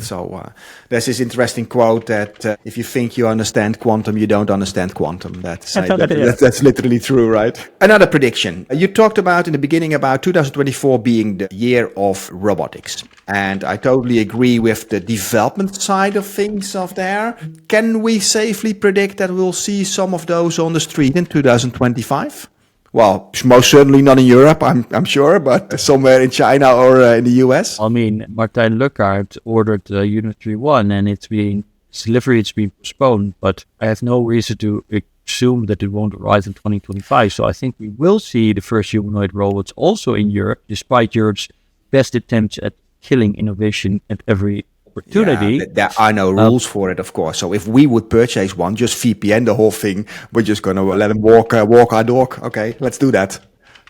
There's this interesting quote that if you think you understand quantum, you don't understand quantum. That's literally true, right? Another prediction. You talked about in the beginning about 2024 being the year of robotics, and I totally agree with the development side of things of there. Can we safely predict that we'll see some of those on the street in 2025? Well, most certainly not in Europe, I'm sure, but somewhere in China or in the US. I mean, Martijn Lookahead ordered Unit 3.1 and its delivery has been postponed, but I have no reason to assume that it won't arrive in 2025. So I think we will see the first humanoid robots also in Europe, despite Europe's best attempts at killing innovation at every opportunity. Yeah, there are no rules for it, of course. So if we would purchase one, just VPN the whole thing, we're just going to let them walk our dog. Okay, let's do that.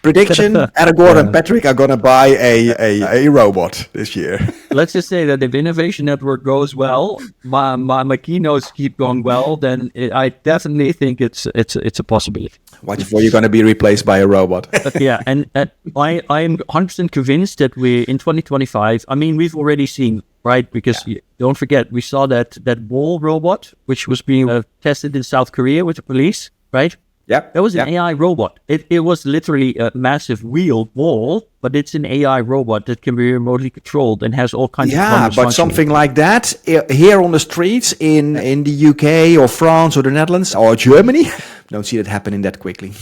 Prediction, Aragorn and Patrick are going to buy a robot this year. Let's just say that if Innovation Network goes well, my keynotes keep going well, then I definitely think it's a possibility. Watch before you're going to be replaced by a robot. Yeah, and I'm 100% convinced that in 2025, I mean, we've already seen, right? Because don't forget, we saw that wall robot, which was being tested in South Korea with the police, right? Yeah, that was an AI robot. It was literally a massive wheeled wall, but it's an AI robot that can be remotely controlled and has all kinds of autonomous but something like that here on the streets in the UK or France or the Netherlands or Germany, don't see that happening that quickly.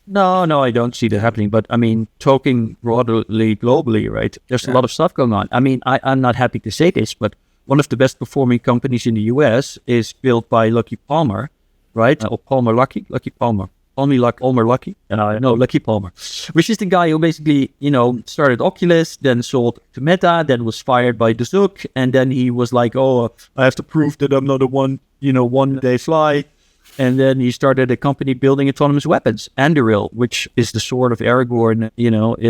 No, I don't see that happening. But I mean, talking broadly globally, right? There's a lot of stuff going on. I mean, I'm not happy to say this, but one of the best performing companies in the US is built by Lucky Palmer. Right? Or Palmer Lucky Palmer. Lucky Palmer. Which is the guy who basically, started Oculus, then sold to Meta, then was fired by the Zuck, and then he was like, I have to prove that I'm not a one-day fly. And then he started a company building autonomous weapons, Anduril, which is the sword of Aragorn,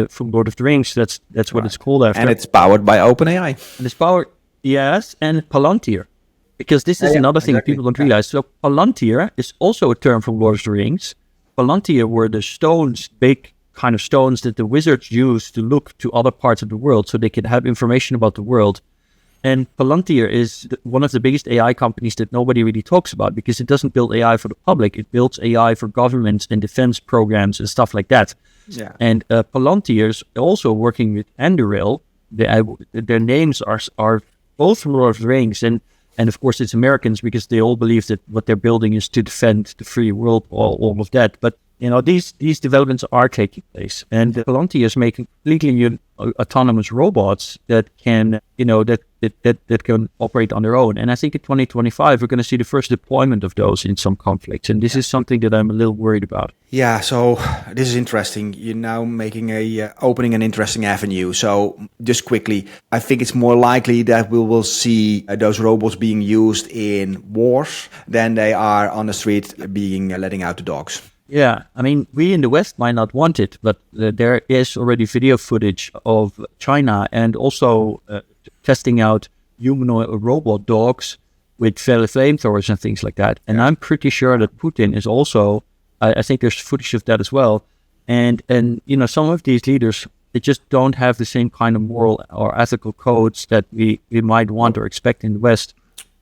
from Lord of the Rings. That's what it's called after. And it's powered by OpenAI. And it's powered, yes, and Palantir. Because this is another thing people don't realize. So Palantir is also a term from Lord of the Rings. Palantir were the stones, big kind of stones that the wizards use to look to other parts of the world so they can have information about the world. And Palantir is one of the biggest AI companies that nobody really talks about because it doesn't build AI for the public. It builds AI for governments and defense programs and stuff like that. Yeah. And Palantir is also working with Anduril. Their names are both from Lord of the Rings and of course, it's Americans because they all believe that what they're building is to defend the free world, all of that. But, these developments are taking place. And Palantir is making completely autonomous robots that can, that can operate on their own. And I think in 2025, we're going to see the first deployment of those in some conflicts. And this is something that I'm a little worried about. Yeah, so this is interesting. You're now making opening an interesting avenue. So just quickly, I think it's more likely that we will see those robots being used in wars than they are on the street being letting out the dogs. Yeah, I mean, we in the West might not want it, but there is already video footage of China and also testing out humanoid robot dogs with flamethrowers and things like that. And I'm pretty sure that Putin is also, I think there's footage of that as well. And some of these leaders, they just don't have the same kind of moral or ethical codes that we might want or expect in the West.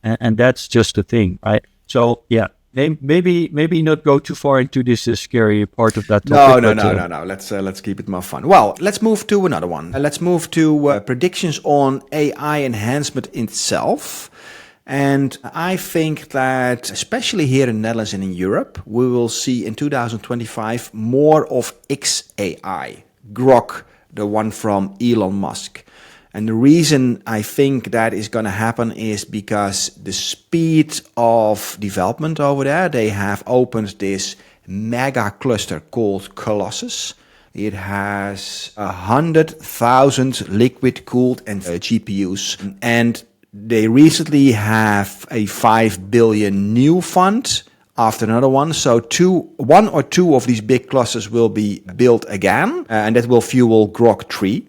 And that's just the thing, right? So, yeah. Maybe not go too far into this scary part of that topic. No. Let's keep it more fun. Well, let's move to another one. Let's move to predictions on AI enhancement itself. And I think that, especially here in the Netherlands and in Europe, we will see in 2025 more of XAI, Grok, the one from Elon Musk. And the reason I think that is going to happen is because the speed of development over there, they have opened this mega cluster called Colossus. It has 100,000 liquid-cooled and GPUs. And they recently have a 5 billion new fund after another one. So one or two of these big clusters will be built again, and that will fuel Grok 3.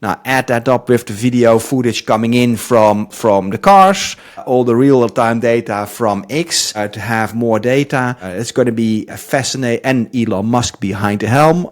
Now add that up with the video footage coming in from the cars, all the real-time data from X to have more data. It's going to be fascinating, and Elon Musk behind the helm.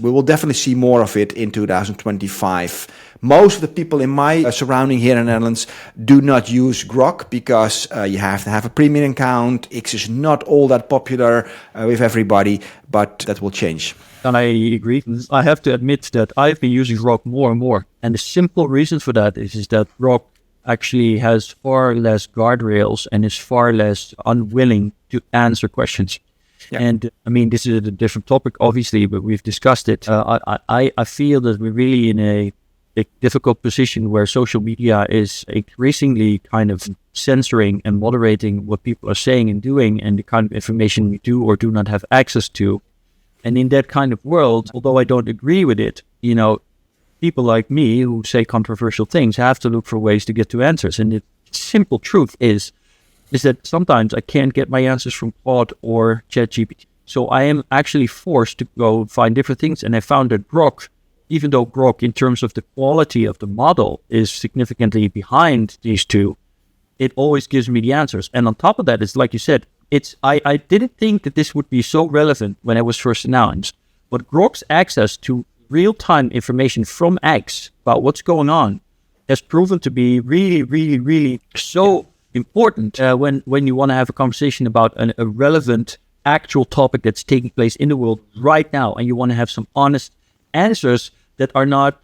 We will definitely see more of it in 2025. Most of the people in my surrounding here in the Netherlands do not use Grok because you have to have a premium account. X is not all that popular with everybody, but that will change. And I agree. I have to admit that I've been using Grok more and more. And the simple reason for that is that Grok actually has far less guardrails and is far less unwilling to answer questions. Yeah. And I mean, this is a different topic, obviously, but we've discussed it. I feel that we're really in a difficult position where social media is increasingly kind of censoring and moderating what people are saying and doing and the kind of information we do or do not have access to. And in that kind of world, although I don't agree with it, people like me who say controversial things have to look for ways to get to answers. And the simple truth is that sometimes I can't get my answers from Claude or ChatGPT. So I am actually forced to go find different things. And I found that Grok, even though Grok, in terms of the quality of the model, is significantly behind these two, it always gives me the answers. And on top of that, it's like you said, I didn't think that this would be so relevant when it was first announced, but Grok's access to real-time information from X about what's going on has proven to be really, really, really so important when you want to have a conversation about a relevant actual topic that's taking place in the world right now, and you want to have some honest answers that are not,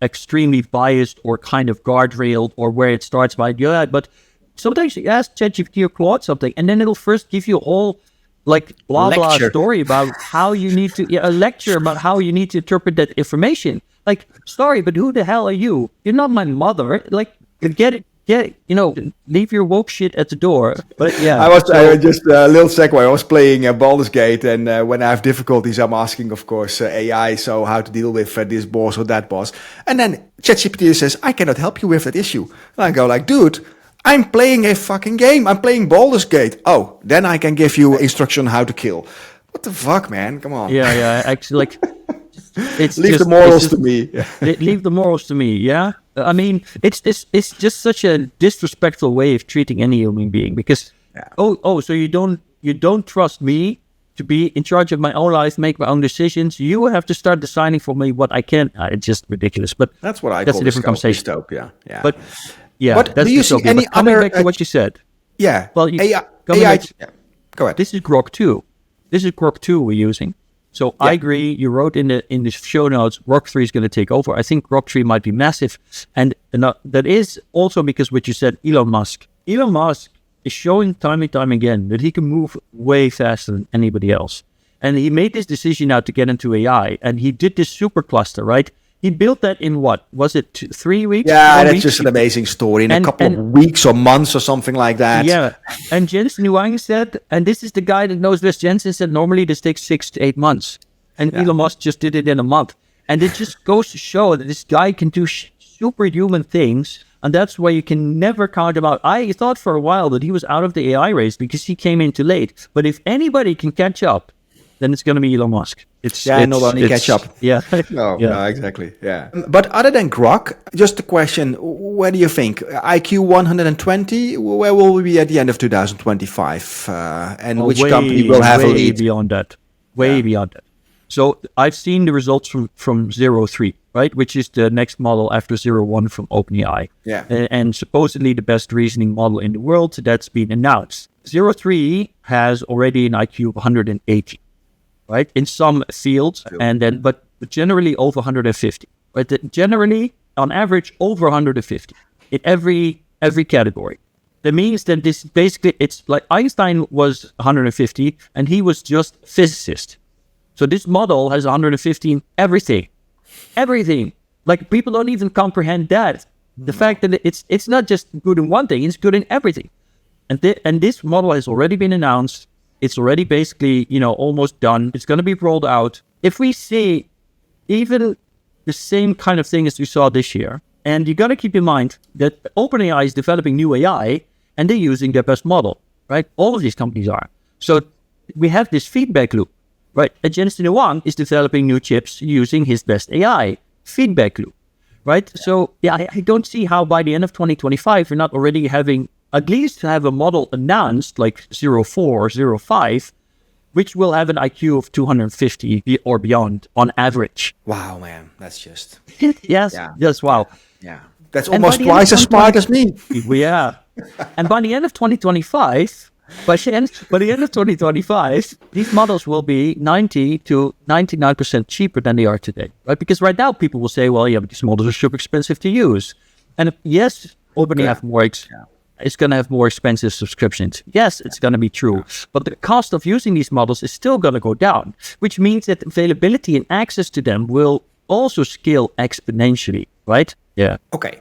extremely biased or kind of guardrailed or where it starts by, but sometimes you ask ChatGPT or Claude something, and then it'll first give you a whole blah story about how you need to a lecture about how you need to interpret that information. Like, sorry, but who the hell are you? You're not my mother. Like, get it, leave your woke shit at the door. But yeah, I just a little segue. I was playing Baldur's Gate, and when I have difficulties, I'm asking, of course, AI. So how to deal with this boss or that boss, and then ChatGPT says, "I cannot help you with that issue." And I go like, "Dude, I'm playing a fucking game. I'm playing Baldur's Gate. Oh, then I can give you instruction on how to kill." What the fuck, man? Come on. Yeah. Actually, leave the morals to me. Leave the morals to me. Yeah. I mean, it's just such a disrespectful way of treating any human being because, so you don't trust me to be in charge of my own life, make my own decisions. You have to start deciding for me what I can. It's just ridiculous. But that's what I call a different conversation. Dystopia. Yeah. But yeah, but that's do you see any coming other? Back to what you said. Yeah. Well, AI. Go ahead. This is Grok 2. This is Grok 2 we're using. So I agree. You wrote in the show notes, Grok 3 is going to take over. I think Grok 3 might be massive. And that is also because what you said, Elon Musk. Elon Musk is showing time and time again that he can move way faster than anybody else. And he made this decision now to get into AI. And he did this supercluster, right? He built that in what? Was it 3 weeks? Yeah, that's just an amazing story. In a couple of weeks or months or something like that. Yeah. And Jensen Huang said, and this is the guy that knows this, Jensen said normally this takes 6 to 8 months. And Elon Musk just did it in a month. And it just goes to show that this guy can do superhuman things. And that's why you can never count him out. I thought for a while that he was out of the AI race because he came in too late. But if anybody can catch up, then it's going to be Elon Musk. Not only catch up. Yeah. No, exactly. Yeah. But other than Grok, just a question, where do you think? IQ 120, where will we be at the end of 2025? And which company will have a lead? Way beyond that. Beyond that. So I've seen the results from 03, right? Which is the next model after 01 from OpenAI. Yeah. And supposedly the best reasoning model in the world that's been announced. 03 has already an IQ of 180. Right, in some fields, and then but generally over 150. Right, generally on average over 150 in every category. That means that this basically it's like Einstein was 150, and he was just a physicist. So this model has 150 in everything. Like people don't even comprehend that. The fact that it's not just good in one thing; it's good in everything. And this model has already been announced. It's already basically, almost done. It's going to be rolled out. If we see even the same kind of thing as we saw this year. And you got to keep in mind that OpenAI is developing new AI and they're using their best model, right? All of these companies are. So we have this feedback loop, right? And Jensen Huang is developing new chips using his best AI, feedback loop, right? So yeah, I don't see how by the end of 2025, we're not already having at least have a model announced like 04 or 05, which will have an IQ of 250 or beyond on average. Wow, man, that's just... Yes, wow. Yeah, that's almost twice as smart as me. Yeah. And by the end of 2025, these models will be 90 to 99% cheaper than they are today, right? Because right now people will say, well, yeah, but these models are super expensive to use. And yes, OpenAI have more it's going to have more expensive subscriptions. Yes, it's going to be true. But the cost of using these models is still going to go down, which means that availability and access to them will also scale exponentially, right? Yeah. Okay.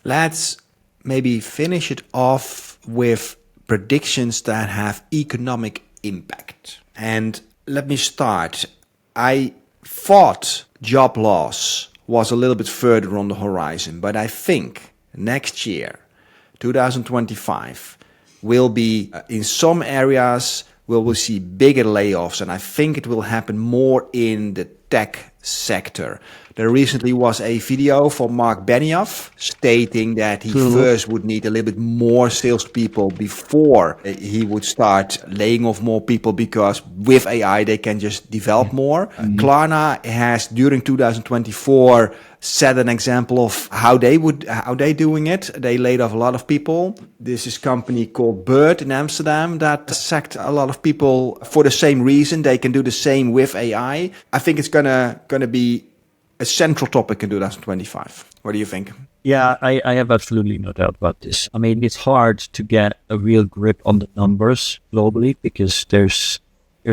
Let's maybe finish it off with predictions that have economic impact. And let me start. I thought job loss was a little bit further on the horizon, but I think next year, 2025, will be in some areas we will see bigger layoffs, and I think it will happen more in the tech sector. There recently was a video from Mark Benioff stating that he first would need a little bit more salespeople before he would start laying off more people, because with AI they can just develop more. Klarna has during 2024 set an example of how they doing it. They laid off a lot of people. This is a company called Bird in Amsterdam that sacked a lot of people for the same reason. They can do the same with AI. I think it's gonna be a central topic in 2025. What do you think? Yeah, I have absolutely no doubt about this. I mean, it's hard to get a real grip on the numbers globally because there's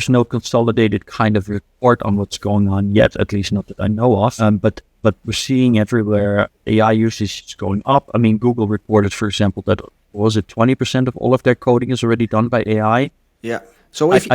no consolidated kind of report on what's going on yet, at least not that I know of. But we're seeing everywhere AI usage is going up. I mean, Google reported, for example, that was it 20% of all of their coding is already done by AI. Yeah. So if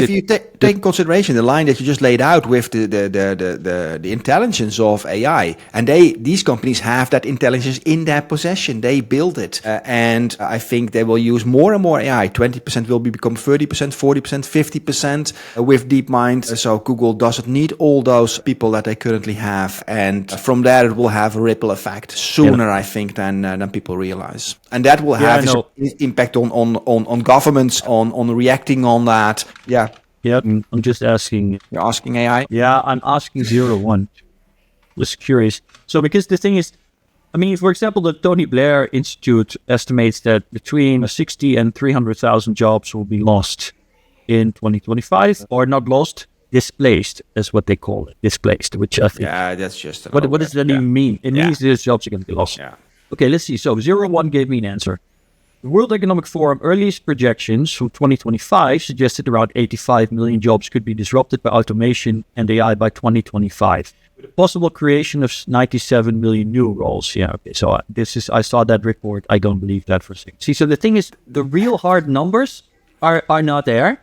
you take in consideration the line that you just laid out with the intelligence of AI, and these companies have that intelligence in their possession, they build it, and I think they will use more and more AI. 20% will become 30%, 40%, 50% with DeepMind. So Google doesn't need all those people that they currently have, and from there it will have a ripple effect sooner, I think, than people realize, and that will have its impact on governments on reacting on that. Yeah, I'm just asking. You're asking AI? Yeah, I'm asking 01. Just curious. So because the thing is, I mean, for example, the Tony Blair Institute estimates that between 60 and 300,000 jobs will be lost in 2025, or not lost, displaced, is what they call it, displaced, which I think... Yeah, that's just... What does that even mean? It means these jobs are going to be lost. Yeah. Okay, let's see. So 01 gave me an answer. The World Economic Forum earliest projections from 2025 suggested around 85 million jobs could be disrupted by automation and AI by 2025, with a possible creation of 97 million new roles. Yeah, okay. So I saw that report. I don't believe that for a second. See, so the thing is, the real hard numbers are not there.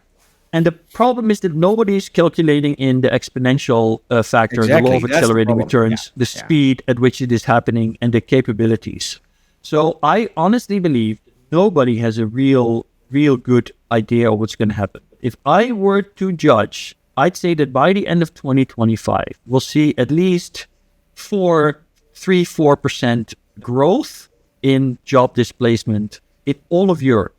And the problem is that nobody's calculating in the exponential factor, the law of accelerating returns, the speed at which it is happening, and the capabilities. So I honestly believe nobody has a real good idea of what's going to happen. If I were to judge, I'd say that by the end of 2025, we'll see at least 4% growth in job displacement in all of Europe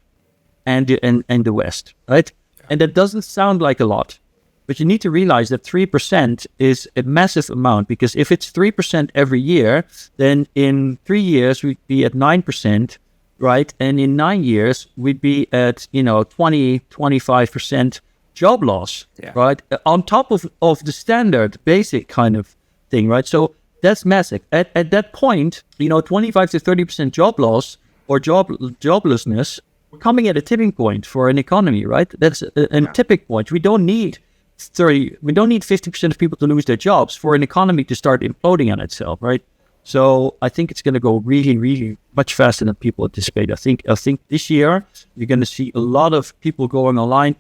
and the West, right? And that doesn't sound like a lot, but you need to realize that 3% is a massive amount, because if it's 3% every year, then in 3 years we'd be at 9%. Right. And in 9 years, we'd be at, 25% job loss. Yeah. Right. On top of the standard basic kind of thing. Right. So that's massive. At that point, 25 to 30% job loss or joblessness, we're coming at a tipping point for an economy. Right. That's a tipping point. We don't need 50% of people to lose their jobs for an economy to start imploding on itself. Right. So I think it's going to go really, really much faster than people anticipate. I think this year you're going to see a lot of people going online.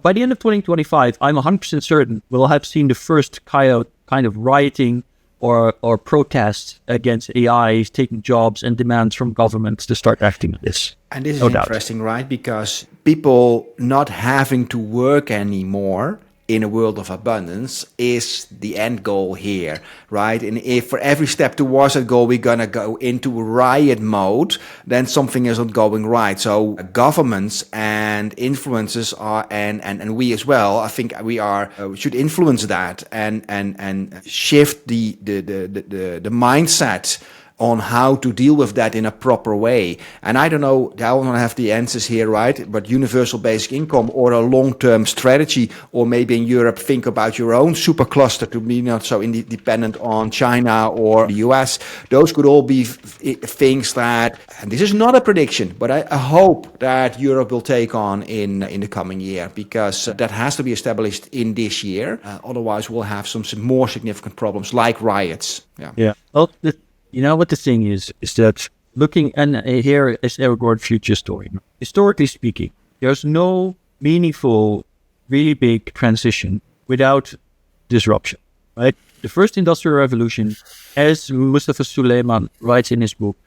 By the end of 2025, I'm 100% certain we'll have seen the first kind of rioting or protests against AI taking jobs and demands from governments to start acting on this. And this is interesting, right? Because people not having to work anymore in a world of abundance is the end goal here, right? And if for every step towards that goal, we're going to go into riot mode, then something isn't going right. So governments and influencers are, and we as well, I think we should influence that and shift the mindset on how to deal with that in a proper way. And I don't know, I don't have the answers here, right? But universal basic income or a long-term strategy, or maybe in Europe, think about your own supercluster to be not so dependent on China or the US. Those could all be things that, and this is not a prediction, but I hope that Europe will take on in the coming year, because that has to be established in this year. Otherwise, we'll have some more significant problems like riots. Yeah. Well, you know what the thing is that looking, and here is Aragorn Future-Historian. Historically speaking, there's no meaningful, really big transition without disruption, right? The first industrial revolution, as Mustafa Suleyman writes in his book,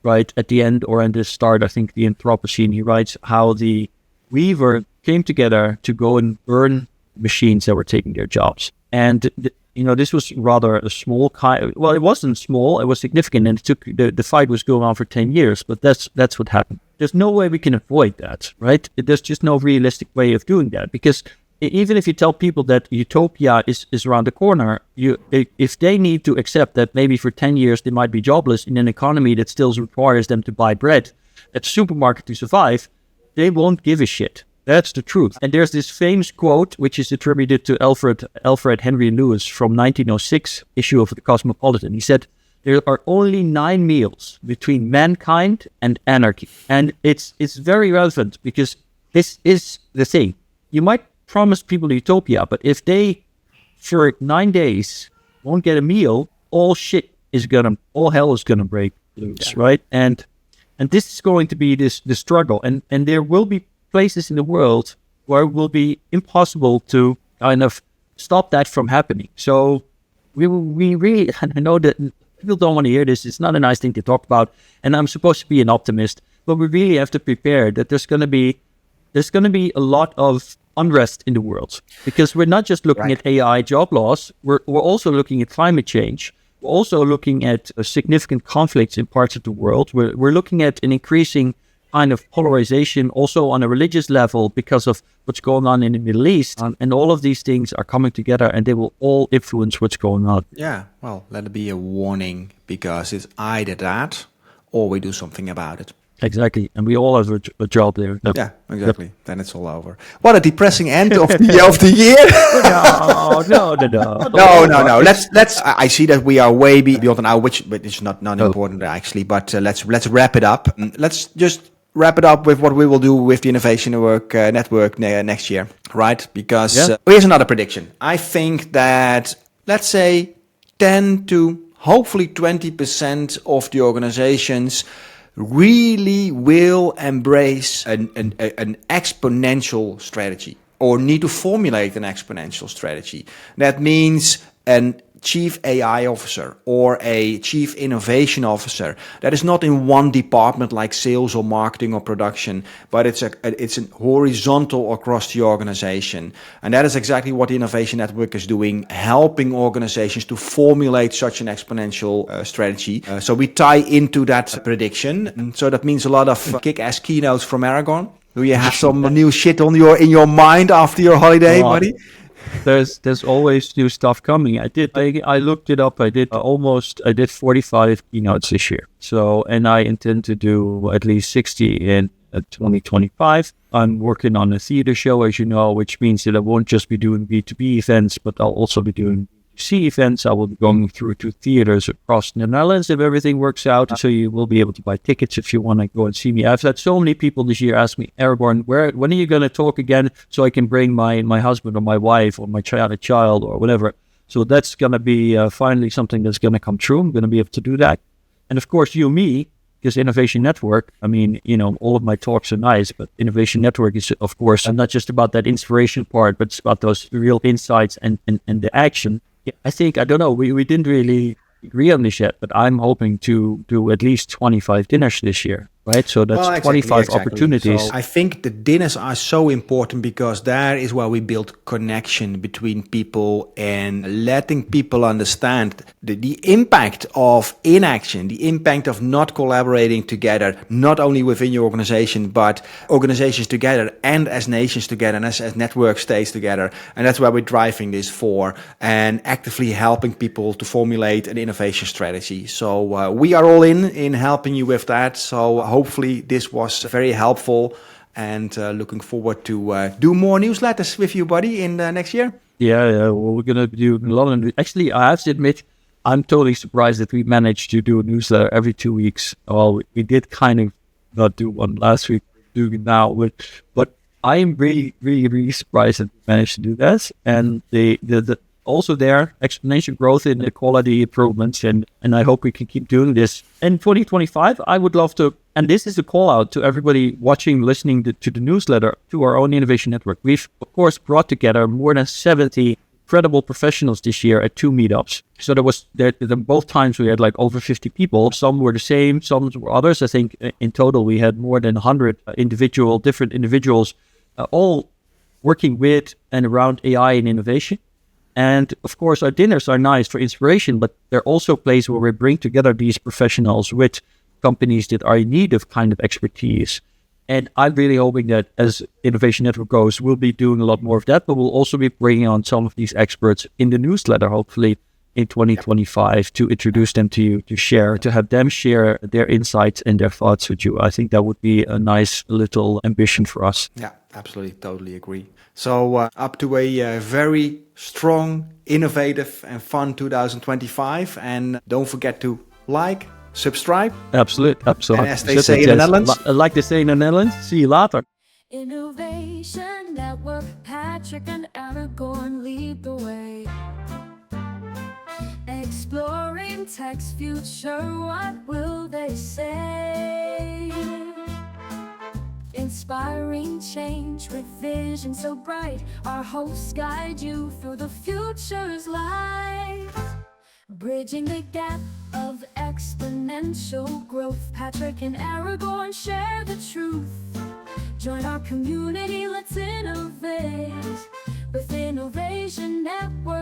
right at the end or at the start, I think the Anthropocene, he writes how the weaver came together to go and burn machines that were taking their jobs. And this was rather a small kind. Well, it wasn't small; it was significant, and it took the fight was going on for 10 years. But that's what happened. There's no way we can avoid that, right? There's just no realistic way of doing that, because even if you tell people that utopia is around the corner, if they need to accept that maybe for 10 years they might be jobless in an economy that still requires them to buy bread at the supermarket to survive, they won't give a shit. That's the truth. And there's this famous quote, which is attributed to Alfred Henry Lewis from 1906 issue of the Cosmopolitan. He said, there are only 9 meals between mankind and anarchy. And it's very relevant, because this is the thing. You might promise people utopia, but if they, for 9 days, won't get a meal, all hell is gonna break loose, right? And this is going to be the struggle. And there will be places in the world where it will be impossible to kind of stop that from happening. So we really, I know that people don't want to hear this. It's not a nice thing to talk about, and I'm supposed to be an optimist, but we really have to prepare that there's going to be a lot of unrest in the world, because we're not just looking at AI job loss. We're also looking at climate change. We're also looking at significant conflicts in parts of the world. We're looking at an increasing kind of polarization also on a religious level because of what's going on in the Middle East. And all of these things are coming together, and they will all influence what's going on. Yeah, well, let it be a warning, because it's either that or we do something about it. Exactly. And we all have a job there. Yep. Yeah, exactly. Yep. Then it's all over. What a depressing end of the year. No. Let's. I see that we are way beyond an hour, but it's not important actually. But let's wrap it up. Let's just wrap it up with what we will do with the Innovation Network next year, right? Because here's another prediction. I think that, let's say, 10 to hopefully 20% of the organizations really will embrace an exponential strategy, or need to formulate an exponential strategy. That means a chief AI officer or a chief innovation officer that is not in one department like sales or marketing or production, but it's a horizontal across the organization. And that is exactly what the Innovation Network is doing, helping organizations to formulate such an exponential strategy. So we tie into that prediction. And so that means a lot of kick-ass keynotes from Aragorn. Do you have some new shit in your mind after your holiday, buddy? There's always new stuff coming. I looked it up. I did 45 keynotes this year. So, and I intend to do at least 60 in 2025. I'm working on a theater show, as you know, which means that I won't just be doing B2B events, but I'll also be doing B2C events. I will be going through 2 theaters across the Netherlands if everything works out. So you will be able to buy tickets if you want to go and see me. I've had so many people this year ask me, Aragorn, when are you going to talk again so I can bring my husband or my wife or my child or whatever. So that's going to be finally something that's going to come true. I'm going to be able to do that. And of course, me, because Innovation Network, I mean, all of my talks are nice, but Innovation Network is, of course, not just about that inspiration part, but it's about those real insights and the action. Yeah, I think, I don't know, we didn't really agree on this yet, but I'm hoping to do at least 25 dinners this year, right? So that's Well, exactly, 25 exactly. opportunities. So I think the dinners are so important because there is where we build connection between people and letting people understand the impact of inaction, the impact of not collaborating together, not only within your organization, but organizations together and as nations together and as network states together. And that's where we're driving this for and actively helping people to formulate an innovation strategy. So we are all in helping you with that. So hopefully this was very helpful and looking forward to do more newsletters with you, buddy, in next year. Yeah, well, we're going to do a lot of, actually, I have to admit, I'm totally surprised that we managed to do a newsletter every 2 weeks. Well, we did kind of not do one last week, doing it now, but I am really, really, really surprised that we managed to do this. And the also there, exponential growth in the quality improvements, and I hope we can keep doing this. In 2025, I would love to, and this is a call out to everybody watching, listening to the newsletter, to our own innovation network. We've, of course, brought together more than 70 incredible professionals this year at 2 meetups. So there both times we had like over 50 people. Some were the same, some were others. I think in total we had more than 100 different individuals, all working with and around AI and innovation. And of course, our dinners are nice for inspiration, but they're also a place where we bring together these professionals with companies that are in need of kind of expertise. And I'm really hoping that as Innovation Network goes, we'll be doing a lot more of that, but we'll also be bringing on some of these experts in the newsletter, hopefully in 2025, to introduce them to you, to have them share their insights and their thoughts with you. I think that would be a nice little ambition for us. Yeah, absolutely. Totally agree. So up to a very strong, innovative and fun 2025. And don't forget to like, subscribe. Absolutely. And as they say in the Netherlands. Like they say in the Netherlands, see you later. Innovation Network, Patrick and Aragorn lead the way. Exploring tech's future, what will they say? Inspiring change with vision so bright, our hosts guide you through the future's light. Bridging the gap of exponential growth, Patrick and Aragorn share the truth. Join our community, let's innovate with Innovation Network.